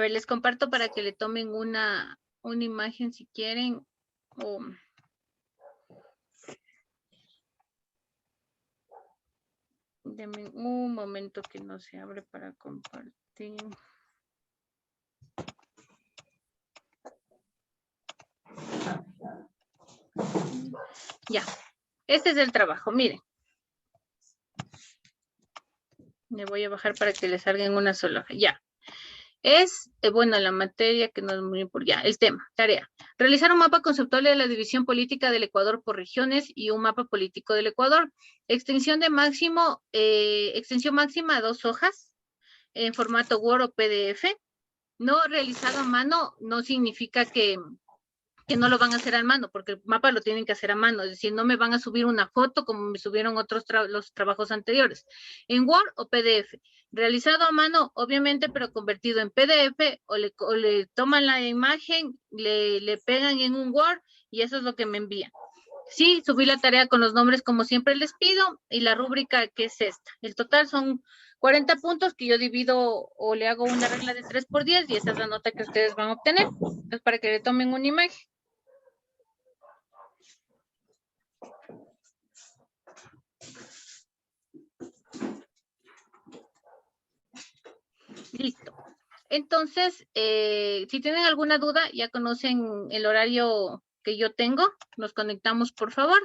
A ver, les comparto para que le tomen una imagen si quieren. Denme un momento que no se abre para compartir. Ya, este es el trabajo, miren. Le voy a bajar para que le salga en una sola hoja. Ya. Es, bueno, la materia que no es muy importante. Ya, el tema, tarea. Realizar un mapa conceptual de la división política del Ecuador por regiones y un mapa político del Ecuador. Extensión máxima a 2 hojas en formato Word o PDF. No realizado a mano no significa que no lo van a hacer a mano, porque el mapa lo tienen que hacer a mano, es decir, no me van a subir una foto como me subieron los trabajos anteriores, en Word o PDF, realizado a mano, obviamente, pero convertido en PDF, o le toman la imagen, le pegan en un Word, y eso es lo que me envían. Sí, subí la tarea con los nombres como siempre les pido, y la rúbrica que es esta. El total son 40 puntos que yo divido o le hago una regla de 3×10, y esa es la nota que ustedes van a obtener. Entonces, para que le tomen una imagen. Listo. Entonces, si tienen alguna duda, ya conocen el horario que yo tengo. Nos conectamos, por favor.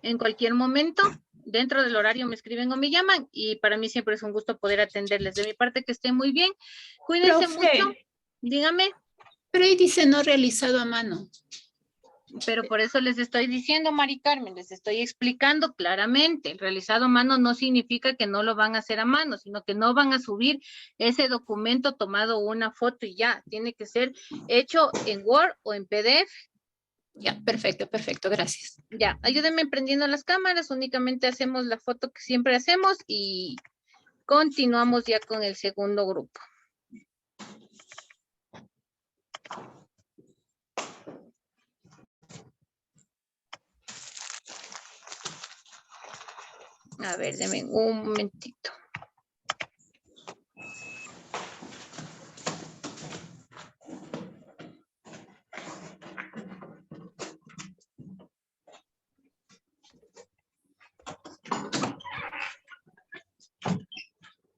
En cualquier momento, dentro del horario me escriben o me llaman, y para mí siempre es un gusto poder atenderles. De mi parte, que estén muy bien. Cuídense mucho. Dígame. Pero ahí dice no realizado a mano. Pero por eso les estoy diciendo, Mari Carmen, les estoy explicando claramente. El realizado a mano no significa que no lo van a hacer a mano, sino que no van a subir ese documento tomado una foto y ya. Tiene que ser hecho en Word o en PDF. Ya, perfecto, gracias. Ya, ayúdenme prendiendo las cámaras, únicamente hacemos la foto que siempre hacemos y continuamos ya con el segundo grupo. A ver, denme un momentito.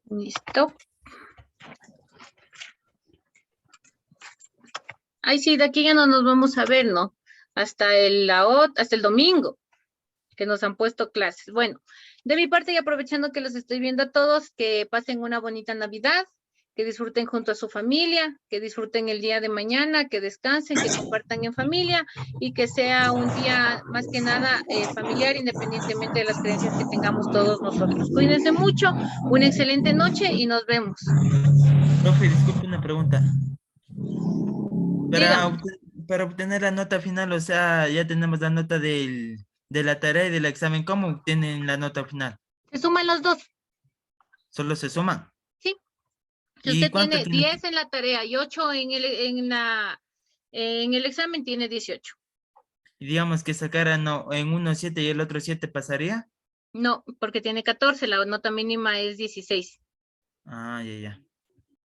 Listo. Ay, sí, de aquí ya no nos vamos a ver, ¿no? Hasta el domingo, que nos han puesto clases. Bueno, de mi parte, y aprovechando que los estoy viendo a todos, que pasen una bonita Navidad, que disfruten junto a su familia, que disfruten el día de mañana, que descansen, que compartan en familia, y que sea un día más que nada familiar, independientemente de las creencias que tengamos todos nosotros. Cuídense mucho, una excelente noche y nos vemos. Profe, disculpe una pregunta. Dígame. Para obtener la nota final, o sea, ya tenemos la nota de la tarea y del examen. ¿Cómo obtienen la nota final? Se suman los dos. ¿Solo se suman? Sí. Si ¿Y usted cuánto tiene tiene 10 en la tarea y 8 en el examen, tiene 18. Y digamos que sacaran en uno 7 y el otro 7, ¿pasaría? No, porque tiene 14, la nota mínima es 16. Ah, ya.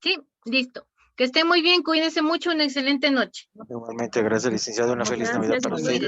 Sí, listo. Que esté muy bien, cuídense mucho, una excelente noche. Igualmente, gracias, licenciado. Una feliz Navidad para usted.